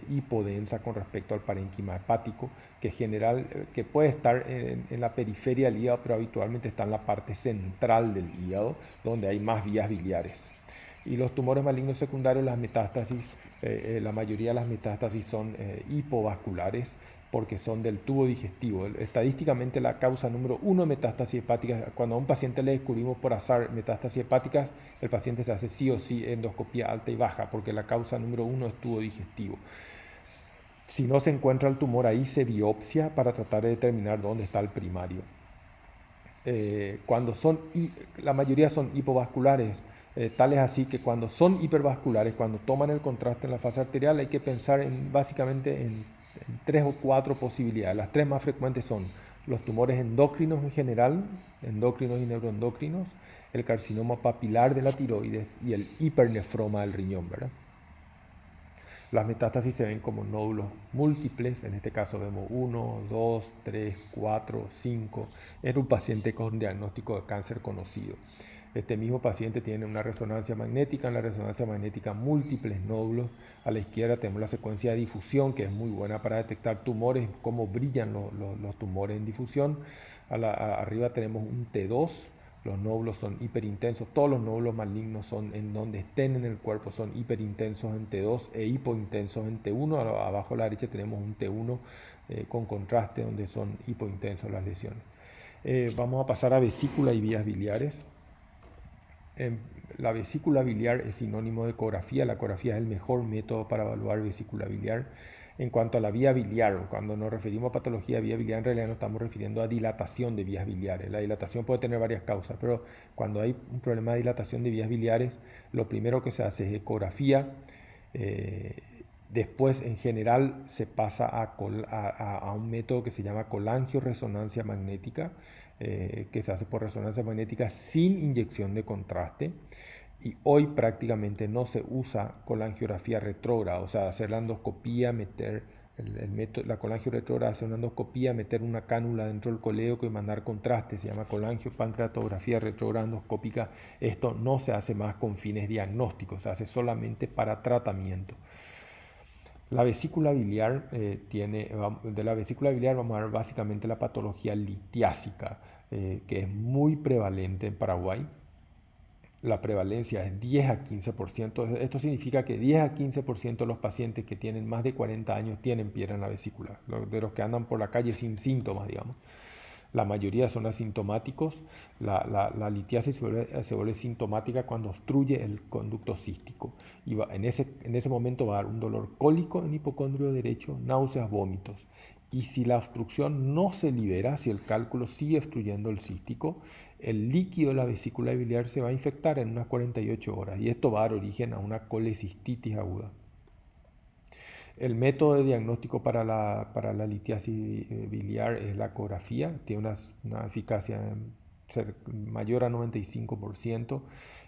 hipodensa con respecto al parénquima hepático, que puede estar en la periferia del hígado, pero habitualmente está en la parte central del hígado, donde hay más vías biliares. Y los tumores malignos secundarios, las metástasis, la mayoría de las metástasis son hipovasculares, porque son del tubo digestivo. Estadísticamente la causa número 1 de metástasis hepáticas, cuando a un paciente le descubrimos por azar metástasis hepáticas, el paciente se hace sí o sí endoscopía alta y baja, porque la causa número 1 es tubo digestivo. Si no se encuentra el tumor ahí, se biopsia para tratar de determinar dónde está el primario. La mayoría son hipovasculares, tal es así que cuando son hipervasculares, cuando toman el contraste en la fase arterial, hay que pensar básicamente en 3 o 4 posibilidades. Las 3 más frecuentes son los tumores endocrinos en general, endocrinos y neuroendocrinos, el carcinoma papilar de la tiroides y el hipernefroma del riñón, ¿verdad? Las metástasis se ven como nódulos múltiples, en este caso vemos 1, 2, 3, 4, 5, en un paciente con diagnóstico de cáncer conocido. Este mismo paciente tiene una resonancia magnética, en la resonancia magnética múltiples nódulos. A la izquierda tenemos la secuencia de difusión, que es muy buena para detectar tumores, cómo brillan los tumores en difusión. Arriba tenemos un T2, los nódulos son hiperintensos, todos los nódulos malignos son en donde estén en el cuerpo, son hiperintensos en T2 e hipointensos en T1. Abajo a la derecha tenemos un T1 con contraste donde son hipointensos las lesiones. Vamos a pasar a vesícula y vías biliares. La vesícula biliar es sinónimo de ecografía. La ecografía es el mejor método para evaluar vesícula biliar. En cuanto a la vía biliar, cuando nos referimos a patología de vía biliar, en realidad nos estamos refiriendo a dilatación de vías biliares. La dilatación puede tener varias causas, pero cuando hay un problema de dilatación de vías biliares, lo primero que se hace es ecografía. Después, en general, se pasa a un método que se llama colangioresonancia magnética, que se hace por resonancia magnética sin inyección de contraste. Y hoy prácticamente no se usa colangiografía retrógrada, o sea, hacer la endoscopía, meter la colangio retrógrada, hacer una endoscopía, meter una cánula dentro del colédoco y mandar contraste, se llama colangiopancreatografía retrógrada endoscópica. Esto no se hace más con fines diagnósticos, se hace solamente para tratamiento. La vesícula biliar de la vesícula biliar vamos a ver básicamente la patología litiásica, que es muy prevalente en Paraguay. La prevalencia es 10 a 15%. Esto significa que 10 a 15% de los pacientes que tienen más de 40 años tienen piedra en la vesícula, de los que andan por la calle sin síntomas, digamos. La mayoría son asintomáticos. La litiasis se vuelve sintomática cuando obstruye el conducto cístico. Y en ese momento va a dar un dolor cólico en hipocondrio derecho, náuseas, vómitos. Y si la obstrucción no se libera, si el cálculo sigue obstruyendo el cístico, el líquido de la vesícula biliar se va a infectar en unas 48 horas y esto va a dar origen a una colecistitis aguda. El método de diagnóstico para la litiasis biliar es la ecografía, tiene una eficacia mayor a 95%,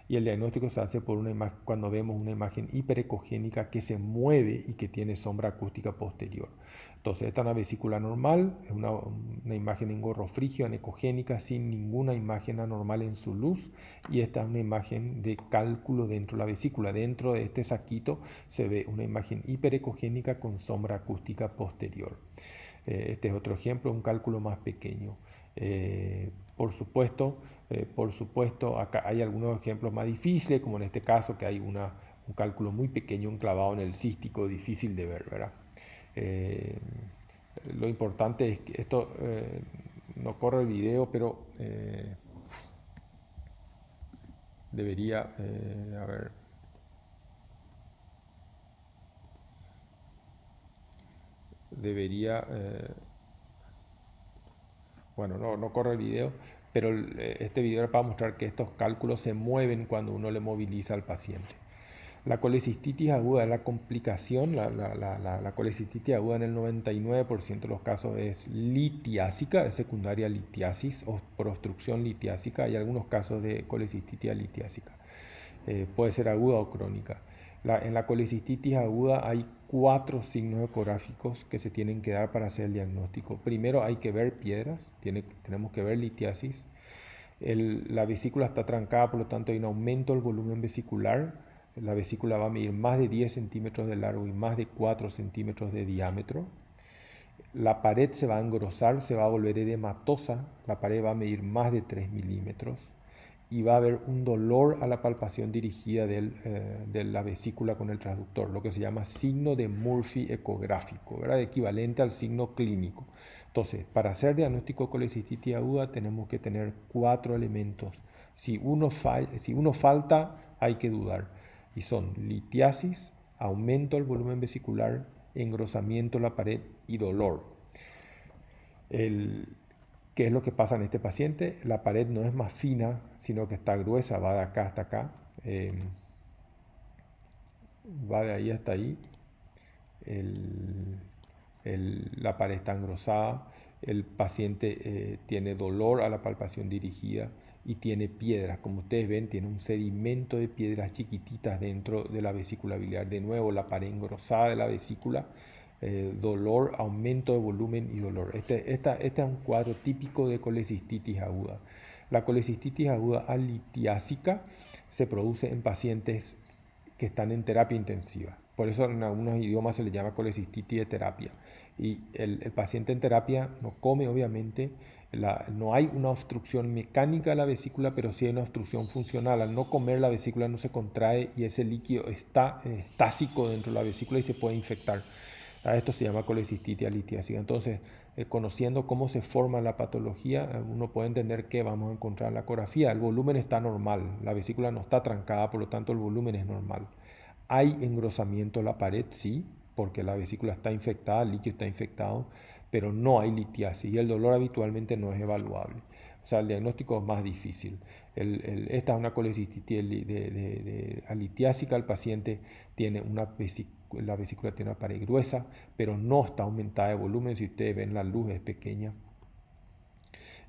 y el diagnóstico se hace por cuando vemos una imagen hiperecogénica que se mueve y que tiene sombra acústica posterior. Entonces, esta es una vesícula normal, es una imagen en gorro frigio, anecogénica, sin ninguna imagen anormal en su luz, y esta es una imagen de cálculo dentro de la vesícula. Dentro de este saquito se ve una imagen hiperecogénica con sombra acústica posterior. Este es otro ejemplo, un cálculo más pequeño. Por supuesto, acá hay algunos ejemplos más difíciles, como en este caso que hay un cálculo muy pequeño enclavado en el cístico, difícil de ver, ¿verdad? Lo importante es que esto no corre el video, pero debería, a ver, debería, bueno, no corre el video, pero este video era para mostrar que estos cálculos se mueven cuando uno le moviliza al paciente. La colecistitis aguda es la complicación. La colecistitis aguda en el 99% de los casos es litiásica, es secundaria litiasis o por obstrucción litiásica. Hay algunos casos de colecistitis litiásica. Puede ser aguda o crónica. En la colecistitis aguda hay 4 signos ecográficos que se tienen que dar para hacer el diagnóstico. Primero hay que ver piedras, tenemos que ver litiasis. La vesícula está trancada, por lo tanto hay un aumento del volumen vesicular. La vesícula va a medir más de 10 centímetros de largo y más de 4 centímetros de diámetro. La pared se va a engrosar, se va a volver edematosa. La pared va a medir más de 3 milímetros. Y va a haber un dolor a la palpación dirigida de la vesícula con el transductor, lo que se llama signo de Murphy ecográfico, ¿verdad? Equivalente al signo clínico. Entonces, para hacer diagnóstico de colecistitis aguda tenemos que tener 4 elementos. Si uno falta, hay que dudar. Y son litiasis, aumento del volumen vesicular, engrosamiento de la pared y dolor. ¿Qué es lo que pasa en este paciente? La pared no es más fina, sino que está gruesa, va de acá hasta acá, va de ahí hasta ahí. la pared está engrosada, el paciente tiene dolor a la palpación dirigida y tiene piedras. Como ustedes ven, tiene un sedimento de piedras chiquititas dentro de la vesícula biliar. De nuevo, la pared engrosada de la vesícula, dolor, aumento de volumen y dolor. Este es un cuadro típico de colecistitis aguda. La colecistitis aguda alitiásica se produce en pacientes que están en terapia intensiva. Por eso en algunos idiomas se le llama colecistitis de terapia. Y el paciente en terapia no come, obviamente, no hay una obstrucción mecánica de la vesícula, pero sí hay una obstrucción funcional. Al no comer, la vesícula no se contrae y ese líquido está estásico dentro de la vesícula y se puede infectar. A esto se llama colecistitis alitiásica. Entonces, conociendo cómo se forma la patología, uno puede entender que vamos a encontrar en la ecografía. El volumen está normal, la vesícula no está trancada, por lo tanto el volumen es normal. ¿Hay engrosamiento en la pared? Sí, porque la vesícula está infectada, el líquido está infectado, pero no hay litiasis y el dolor habitualmente no es evaluable. O sea, el diagnóstico es más difícil. Esta es una colecistitis alitiásica. El paciente tiene la vesícula tiene una pared gruesa, pero no está aumentada de volumen. Si ustedes ven, la luz es pequeña.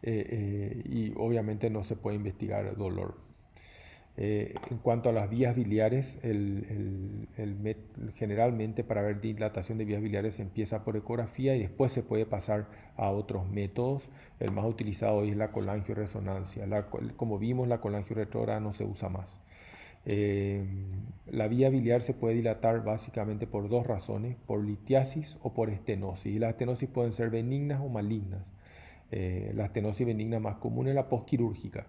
Y obviamente no se puede investigar dolor. En cuanto a las vías biliares, generalmente para ver dilatación de vías biliares se empieza por ecografía y después se puede pasar a otros métodos. El más utilizado hoy es la colangioresonancia. Como vimos, la colangioretrógrada no se usa más. La vía biliar se puede dilatar básicamente por dos razones, por litiasis o por estenosis. Y las estenosis pueden ser benignas o malignas. La estenosis benigna más común es la postquirúrgica.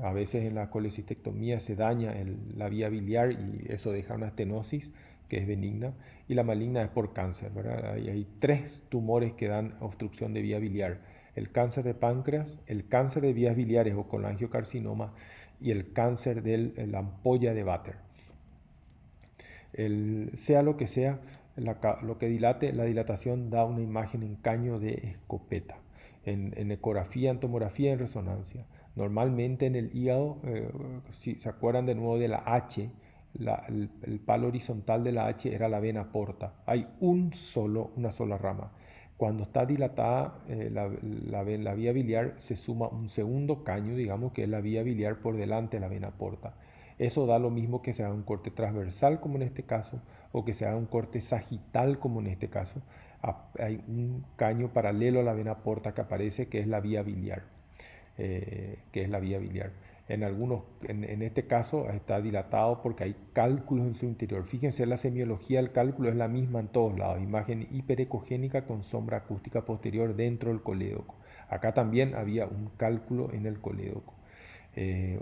A veces en la colecistectomía se daña la vía biliar y eso deja una estenosis que es benigna, y la maligna es por cáncer, ¿verdad? Hay tres tumores que dan obstrucción de vía biliar: el cáncer de páncreas, el cáncer de vías biliares o colangiocarcinoma y el cáncer de la ampolla de Vater. Sea lo que sea, lo que dilate, la dilatación da una imagen en caño de escopeta, en ecografía, en tomografía, en resonancia. Normalmente en el hígado, si se acuerdan de nuevo de la H, el palo horizontal de la H era la vena porta. Hay una sola rama. Cuando está dilatada la vía biliar, se suma un segundo caño, digamos, que es la vía biliar por delante de la vena porta. Eso da lo mismo que se haga un corte transversal, como en este caso, o que se haga un corte sagital, como en este caso. Hay un caño paralelo a la vena porta que aparece, que es la vía biliar. En este caso está dilatado porque hay cálculos en su interior. Fíjense, la semiología del cálculo es la misma en todos lados. Imagen hiperecogénica con sombra acústica posterior dentro del colédoco. Acá también había un cálculo en el colédoco.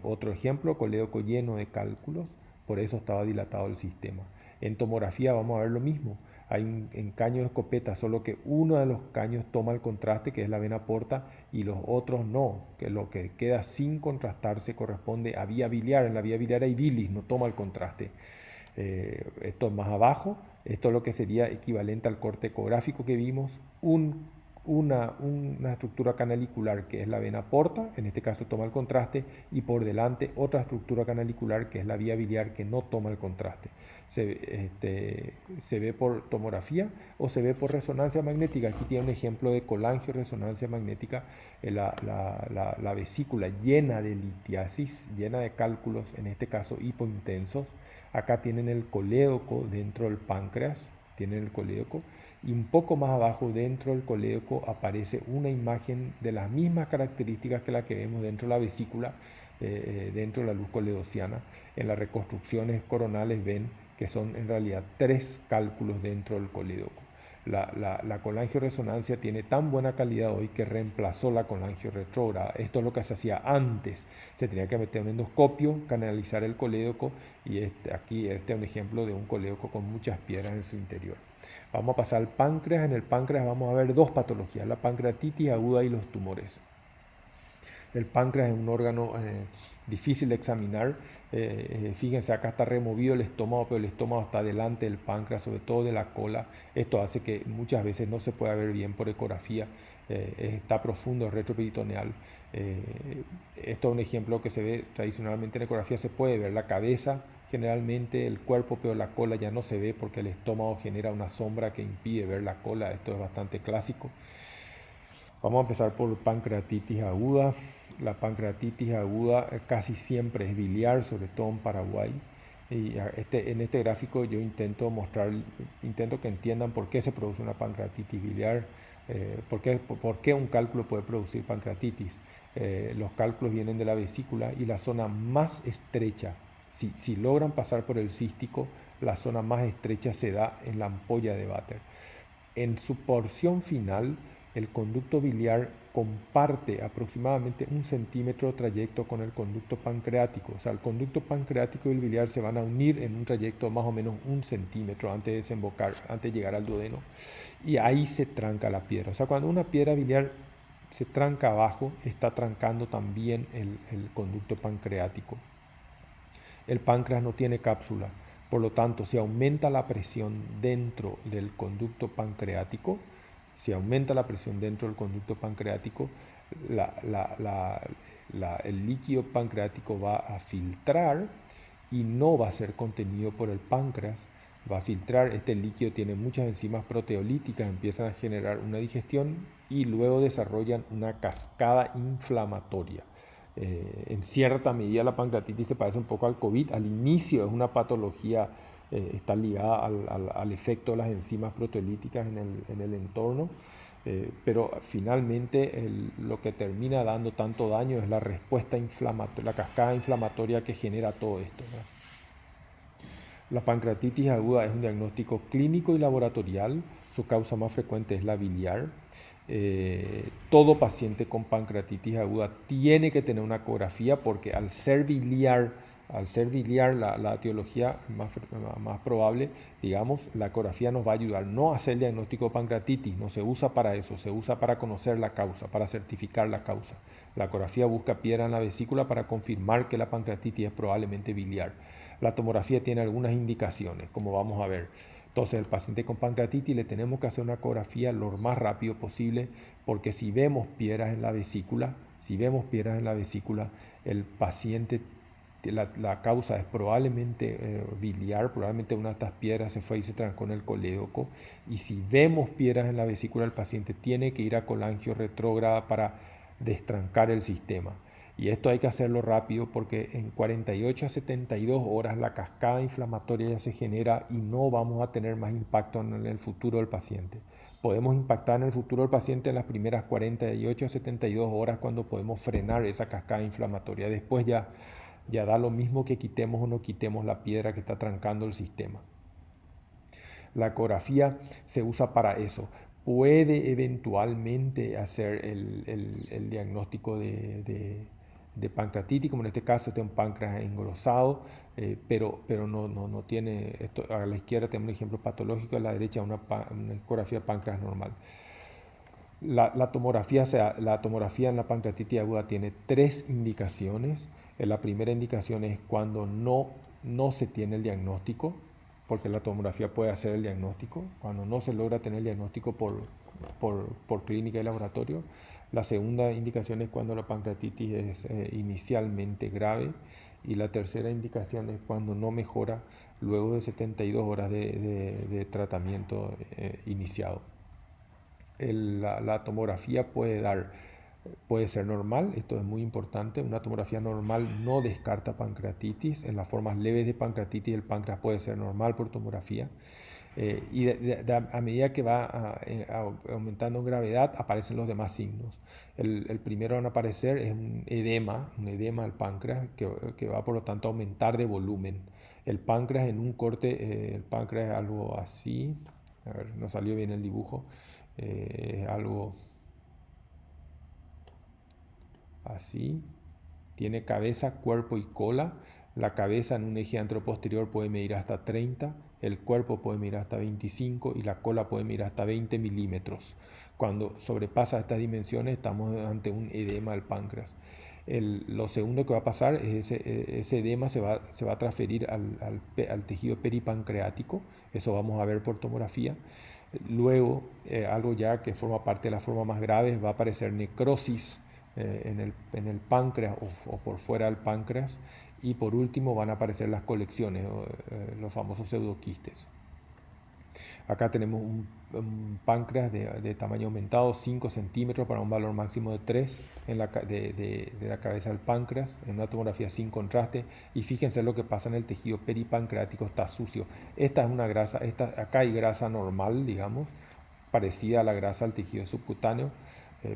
Otro ejemplo, colédoco lleno de cálculos, por eso estaba dilatado el sistema. En tomografía vamos a ver lo mismo. Hay en caño de escopeta, solo que uno de los caños toma el contraste, que es la vena porta, y los otros no, que lo que queda sin contrastarse corresponde a vía biliar. En la vía biliar hay bilis, no toma el contraste. Esto es más abajo, esto es lo que sería equivalente al corte ecográfico que vimos, una estructura canalicular que es la vena porta, en este caso toma el contraste, y por delante otra estructura canalicular que es la vía biliar que no toma el contraste. Se ve por tomografía o se ve por resonancia magnética. Aquí tiene un ejemplo de colangioresonancia magnética, la vesícula llena de litiasis, llena de cálculos, en este caso hipointensos. Acá tienen el colédoco dentro del páncreas, tienen el colédoco, y un poco más abajo dentro del colédoco aparece una imagen de las mismas características que la que vemos dentro de la vesícula, dentro de la luz coledociana. En las reconstrucciones coronales ven que son en realidad tres cálculos dentro del colédoco. La colangioresonancia tiene tan buena calidad hoy que reemplazó la colangioretrógrada. Esto es lo que se hacía antes. Se tenía que meter un endoscopio, canalizar el colédoco, y aquí es un ejemplo de un colédoco con muchas piedras en su interior. Vamos a pasar al páncreas. En el páncreas vamos a ver dos patologías: la pancreatitis aguda y los tumores. El páncreas es un órgano difícil de examinar. Fíjense, acá está removido el estómago, pero el estómago está delante del páncreas, sobre todo de la cola. Esto hace que muchas veces no se pueda ver bien por ecografía. Está profundo, retroperitoneal. Esto es un ejemplo que se ve tradicionalmente en ecografía. Se puede ver la cabeza generalmente el cuerpo, pero la cola ya no se ve porque el estómago genera una sombra que impide ver la cola. Esto es bastante clásico. Vamos a empezar por pancreatitis aguda. La pancreatitis aguda casi siempre es biliar, sobre todo en Paraguay. Y en este gráfico yo intento que entiendan por qué se produce una pancreatitis biliar, por qué un cálculo puede producir pancreatitis. Los cálculos vienen de la vesícula y la zona más estrecha, si logran pasar por el cístico, la zona más estrecha se da en la ampolla de Vater. En su porción final, el conducto biliar comparte aproximadamente 1 centímetro de trayecto con el conducto pancreático. O sea, el conducto pancreático y el biliar se van a unir en un trayecto de más o menos 1 centímetro antes de desembocar, antes de llegar al duodeno. Y ahí se tranca la piedra. O sea, cuando una piedra biliar se tranca abajo, está trancando también el conducto pancreático. El páncreas no tiene cápsula. Por lo tanto, si aumenta la presión dentro del conducto pancreático, el líquido pancreático va a filtrar y no va a ser contenido por el páncreas. Va a filtrar, este líquido tiene muchas enzimas proteolíticas, empiezan a generar una digestión y luego desarrollan una cascada inflamatoria. En cierta medida la pancreatitis se parece un poco al COVID. Al inicio es una patología, está ligada al efecto de las enzimas proteolíticas en el entorno, pero finalmente lo que termina dando tanto daño es la respuesta inflamatoria, la cascada inflamatoria que genera todo esto, ¿verdad? La pancreatitis aguda es un diagnóstico clínico y laboratorial. Su causa más frecuente es la biliar. Todo paciente con pancreatitis aguda tiene que tener una ecografía porque al ser biliar la etiología más probable, digamos, la ecografía nos va a ayudar no a hacer el diagnóstico de pancreatitis, no se usa para eso, se usa para conocer la causa, para certificar la causa. La ecografía busca piedra en la vesícula para confirmar que la pancreatitis es probablemente biliar. La tomografía tiene algunas indicaciones, como vamos a ver. Entonces, el paciente con pancreatitis le tenemos que hacer una ecografía lo más rápido posible, porque si vemos piedras en la vesícula, el paciente, la causa es probablemente biliar, probablemente una de estas piedras se fue y se trancó en el colédoco. Y si vemos piedras en la vesícula, el paciente tiene que ir a colangio retrógrada para destrancar el sistema. Y esto hay que hacerlo rápido porque en 48 a 72 horas la cascada inflamatoria ya se genera y no vamos a tener más impacto en el futuro del paciente. Podemos impactar en el futuro del paciente en las primeras 48 a 72 horas cuando podemos frenar esa cascada inflamatoria. Después ya da lo mismo que quitemos o no quitemos la piedra que está trancando el sistema. La ecografía se usa para eso. Puede eventualmente hacer el diagnóstico de pancreatitis, como en este caso de un páncreas engrosado, pero no tiene, esto, a la izquierda tenemos un ejemplo patológico, a la derecha una ecografía de páncreas normal. La tomografía en la pancreatitis aguda tiene 3 indicaciones. La primera indicación es cuando no se tiene el diagnóstico, porque la tomografía puede hacer el diagnóstico, cuando no se logra tener el diagnóstico por clínica y laboratorio. La segunda indicación es cuando la pancreatitis es inicialmente grave, y la tercera indicación es cuando no mejora luego de 72 horas de tratamiento iniciado. La tomografía puede ser normal, esto es muy importante. Una tomografía normal no descarta pancreatitis. En las formas leves de pancreatitis el páncreas puede ser normal por tomografía. Y a medida que va aumentando en gravedad aparecen los demás signos. El primero en aparecer es un edema del páncreas que va por lo tanto a aumentar de volumen. El páncreas en un corte, el páncreas es algo así. A ver, no salió bien el dibujo. Algo así. Tiene cabeza, cuerpo y cola. La cabeza en un eje anteroposterior puede medir hasta 30, el cuerpo puede medir hasta 25 y la cola puede medir hasta 20 milímetros. Cuando sobrepasa estas dimensiones estamos ante un edema del páncreas. Lo segundo que va a pasar es ese edema se va a transferir al tejido peripancreático. Eso vamos a ver por tomografía. Luego, algo ya que forma parte de la forma más grave, va a aparecer necrosis en el páncreas o por fuera del páncreas, Y por último van a aparecer las colecciones, los famosos pseudoquistes. Acá tenemos un páncreas de tamaño aumentado, 5 centímetros para un valor máximo de 3 de la cabeza del páncreas, en una tomografía sin contraste. Y fíjense lo que pasa en el tejido peripancreático, está sucio. Esta es una grasa, acá hay grasa normal, digamos, parecida a la grasa del tejido subcutáneo,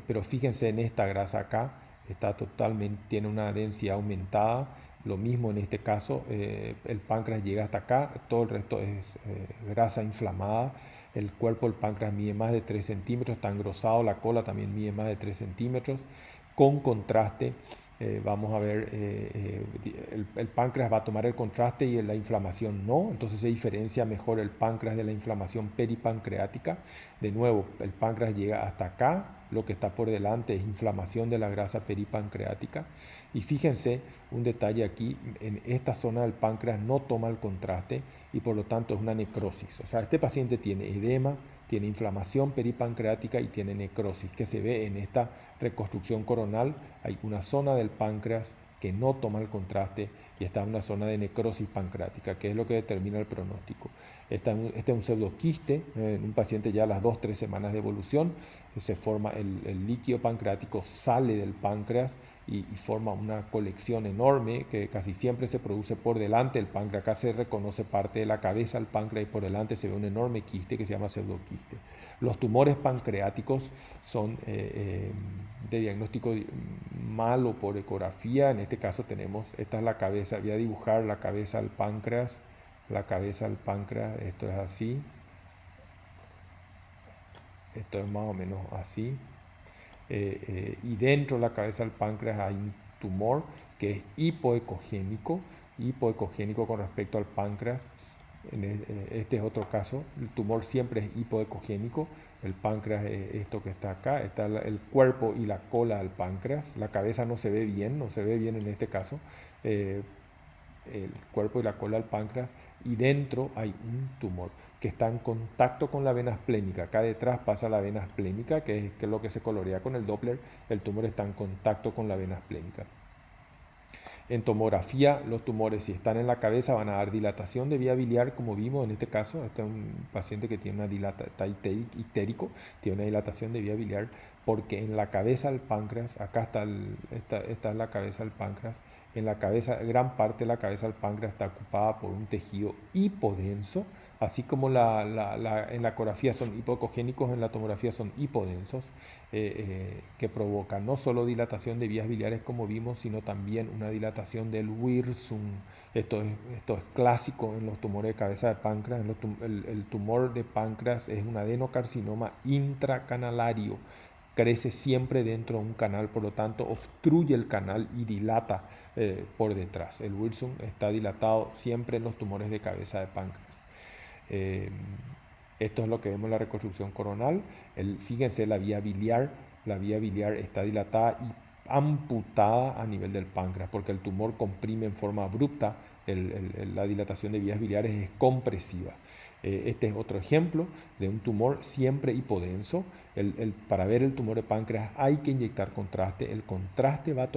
pero fíjense en esta grasa acá, está totalmente, tiene una densidad aumentada. Lo mismo en este caso, el páncreas llega hasta acá, todo el resto es grasa inflamada. El cuerpo del páncreas mide más de 3 centímetros, está engrosado, la cola también mide más de 3 centímetros. Con contraste, vamos a ver, el páncreas va a tomar el contraste y la inflamación no, entonces se diferencia mejor el páncreas de la inflamación peripancreática. De nuevo, el páncreas llega hasta acá, lo que está por delante es inflamación de la grasa peripancreática. Y fíjense un detalle aquí, en esta zona del páncreas no toma el contraste y por lo tanto es una necrosis. O sea, este paciente tiene edema, tiene inflamación peripancreática y tiene necrosis, que se ve en esta reconstrucción coronal. Hay una zona del páncreas que no toma el contraste y está en una zona de necrosis pancreática, que es lo que determina el pronóstico. Este es un pseudoquiste, en un paciente ya a las 2-3 semanas de evolución, se forma el líquido pancreático, sale del páncreas y forma una colección enorme que casi siempre se produce por delante del páncreas. Acá se reconoce parte de la cabeza del páncreas y por delante se ve un enorme quiste que se llama pseudoquiste. Los tumores pancreáticos son de diagnóstico malo por ecografía. En este caso tenemos, esta es la cabeza, voy a dibujar la cabeza del páncreas, esto es así, esto es más o menos así. Y dentro de la cabeza del páncreas hay un tumor que es hipoecogénico con respecto al páncreas. Este es otro caso, el tumor siempre es hipoecogénico, el páncreas es esto que está acá, está el cuerpo y la cola del páncreas, la cabeza no se ve bien en este caso, el cuerpo y la cola del páncreas, y dentro hay un tumor que está en contacto con la vena esplénica. Acá detrás pasa la vena esplénica, que es lo que se colorea con el Doppler. El tumor está en contacto con la vena esplénica. En tomografía, los tumores, si están en la cabeza, van a dar dilatación de vía biliar, como vimos en este caso. Este es un paciente que tiene está ictérico, tiene una dilatación de vía biliar, porque en la cabeza del páncreas, acá está esta es la cabeza del páncreas, en la cabeza, gran parte de la cabeza del páncreas está ocupada por un tejido hipodenso, así como en la ecografía son hipoecogénicos, en la tomografía son hipodensos, que provocan no solo dilatación de vías biliares como vimos, sino también una dilatación del Wirsung. Esto es clásico en los tumores de cabeza de páncreas. El tumor de páncreas es un adenocarcinoma intracanalario, crece siempre dentro de un canal, por lo tanto obstruye el canal y dilata por detrás. El Wirsung está dilatado siempre en los tumores de cabeza de páncreas. Esto es lo que vemos en la reconstrucción coronal. Fíjense, la vía biliar está dilatada y amputada a nivel del páncreas, porque el tumor comprime en forma abrupta. La dilatación de vías biliares es compresiva. Este es otro ejemplo de un tumor siempre hipodenso. Para ver el tumor de páncreas hay que inyectar contraste. El contraste va a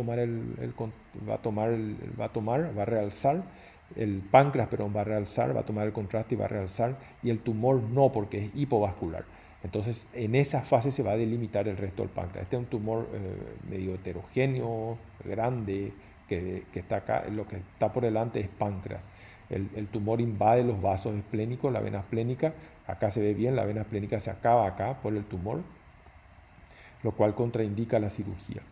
realzar el páncreas, va a realzar, va a tomar el contraste y va a realzar, y el tumor no, porque es hipovascular. Entonces, en esa fase se va a delimitar el resto del páncreas. Este es un tumor medio heterogéneo, grande, que está acá. Lo que está por delante es páncreas. El tumor invade los vasos esplénicos, la vena esplénica. Acá se ve bien, la vena esplénica se acaba acá por el tumor, lo cual contraindica la cirugía.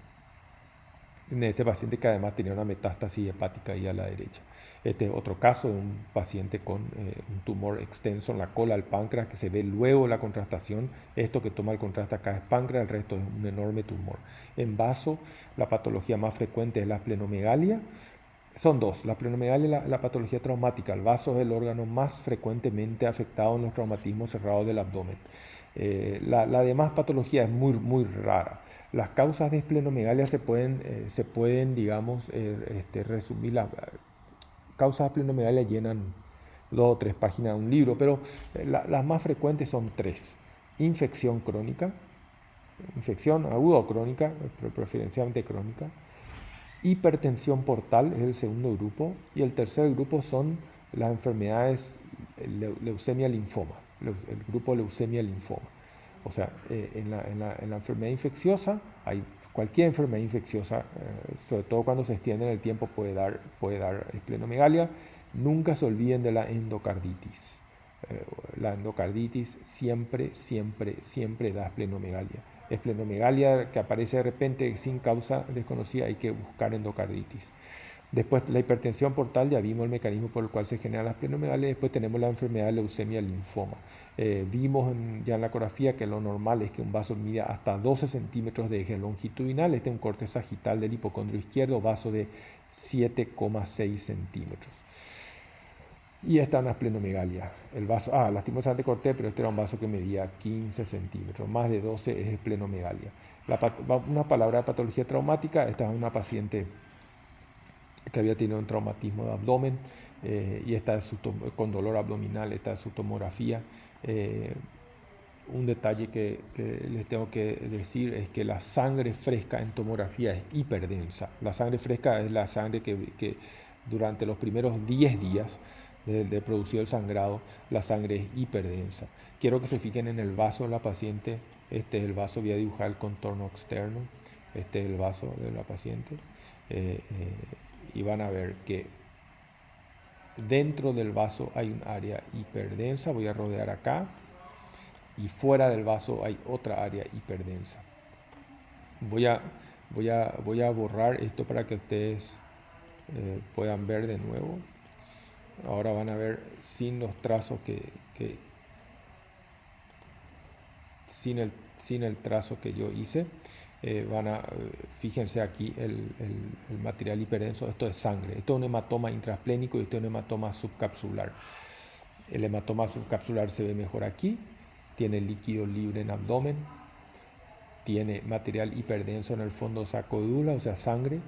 En este paciente que además tenía una metástasis hepática ahí a la derecha. Este es otro caso de un paciente con un tumor extenso en la cola del páncreas que se ve luego la contrastación. Esto que toma el contraste acá es páncreas, el resto es un enorme tumor. En vaso, la patología más frecuente es la esplenomegalia. Son dos, la esplenomegalia y la patología traumática. El vaso es el órgano más frecuentemente afectado en los traumatismos cerrados del abdomen. La demás patología es muy rara. Las causas de esplenomegalia se pueden digamos, resumir. Las causas de esplenomegalia llenan 2 o 3 páginas de un libro, pero las más frecuentes son 3. Infección crónica, infección aguda o crónica, pero preferencialmente crónica. Hipertensión portal es el segundo grupo y el tercer grupo son las enfermedades leucemia linfoma, el grupo leucemia linfoma. O sea, en la enfermedad infecciosa, cualquier enfermedad infecciosa, sobre todo cuando se extiende en el tiempo, puede dar esplenomegalia. Nunca se olviden de la endocarditis. La endocarditis siempre da esplenomegalia. Esplenomegalia que aparece de repente sin causa desconocida, hay que buscar endocarditis. Después la hipertensión portal, ya vimos el mecanismo por el cual se genera la esplenomegalia. Después tenemos la enfermedad de leucemia linfoma. Vimos ya en la ecografía que lo normal es que un vaso mida hasta 12 centímetros de eje longitudinal. Este es un corte sagital del hipocondrio izquierdo, vaso de 7,6 centímetros. Y esta es una esplenomegalia. El vaso, lastimosamente corté, pero este era un vaso que medía 15 centímetros. Más de 12 es esplenomegalia. Una palabra de patología traumática. Esta es una paciente que había tenido un traumatismo de abdomen y esta es con dolor abdominal. Esta es su tomografía. Un detalle que les tengo que decir es que la sangre fresca en tomografía es hiperdensa. La sangre fresca es la sangre que durante los primeros 10 días de producido el sangrado, la sangre es hiperdensa. Quiero que se fijen en el vaso de la paciente. Este es el vaso, voy a dibujar el contorno externo. Este es el vaso de la paciente. Y van a ver que dentro del vaso hay un área hiperdensa. Voy a rodear acá. Y fuera del vaso hay otra área hiperdensa. Voy a borrar esto para que ustedes puedan ver de nuevo. Ahora van a ver sin los trazos sin el trazo que yo hice. Fíjense aquí el material hiperdenso. Esto es sangre. Esto es un hematoma intrasplénico y esto es un hematoma subcapsular. El hematoma subcapsular se ve mejor aquí. Tiene líquido libre en abdomen. Tiene material hiperdenso en el fondo sacodula, o sea, sangre.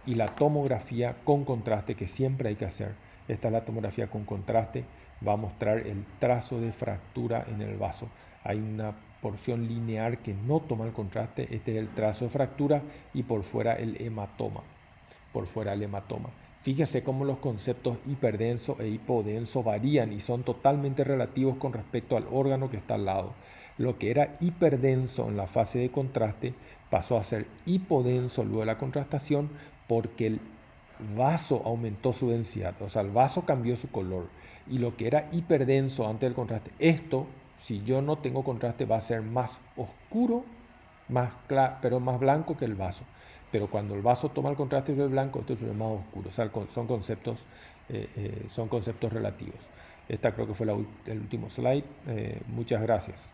Y la tomografía con contraste que siempre hay que hacer. Esta es la tomografía con contraste. Va a mostrar el trazo de fractura en el vaso. Hay una porción lineal que no toma el contraste. Este es el trazo de fractura y por fuera el hematoma. Fíjense cómo los conceptos hiperdenso e hipodenso varían y son totalmente relativos con respecto al órgano que está al lado. Lo que era hiperdenso en la fase de contraste pasó a ser hipodenso luego de la contrastación porque el vaso aumentó su densidad, o sea, el vaso cambió su color. Y lo que era hiperdenso antes del contraste, esto, si yo no tengo contraste, va a ser más oscuro, pero más blanco que el vaso. Pero cuando el vaso toma el contraste del blanco, esto es más oscuro. O sea, son conceptos relativos. Esta creo que fue el último slide. Muchas gracias.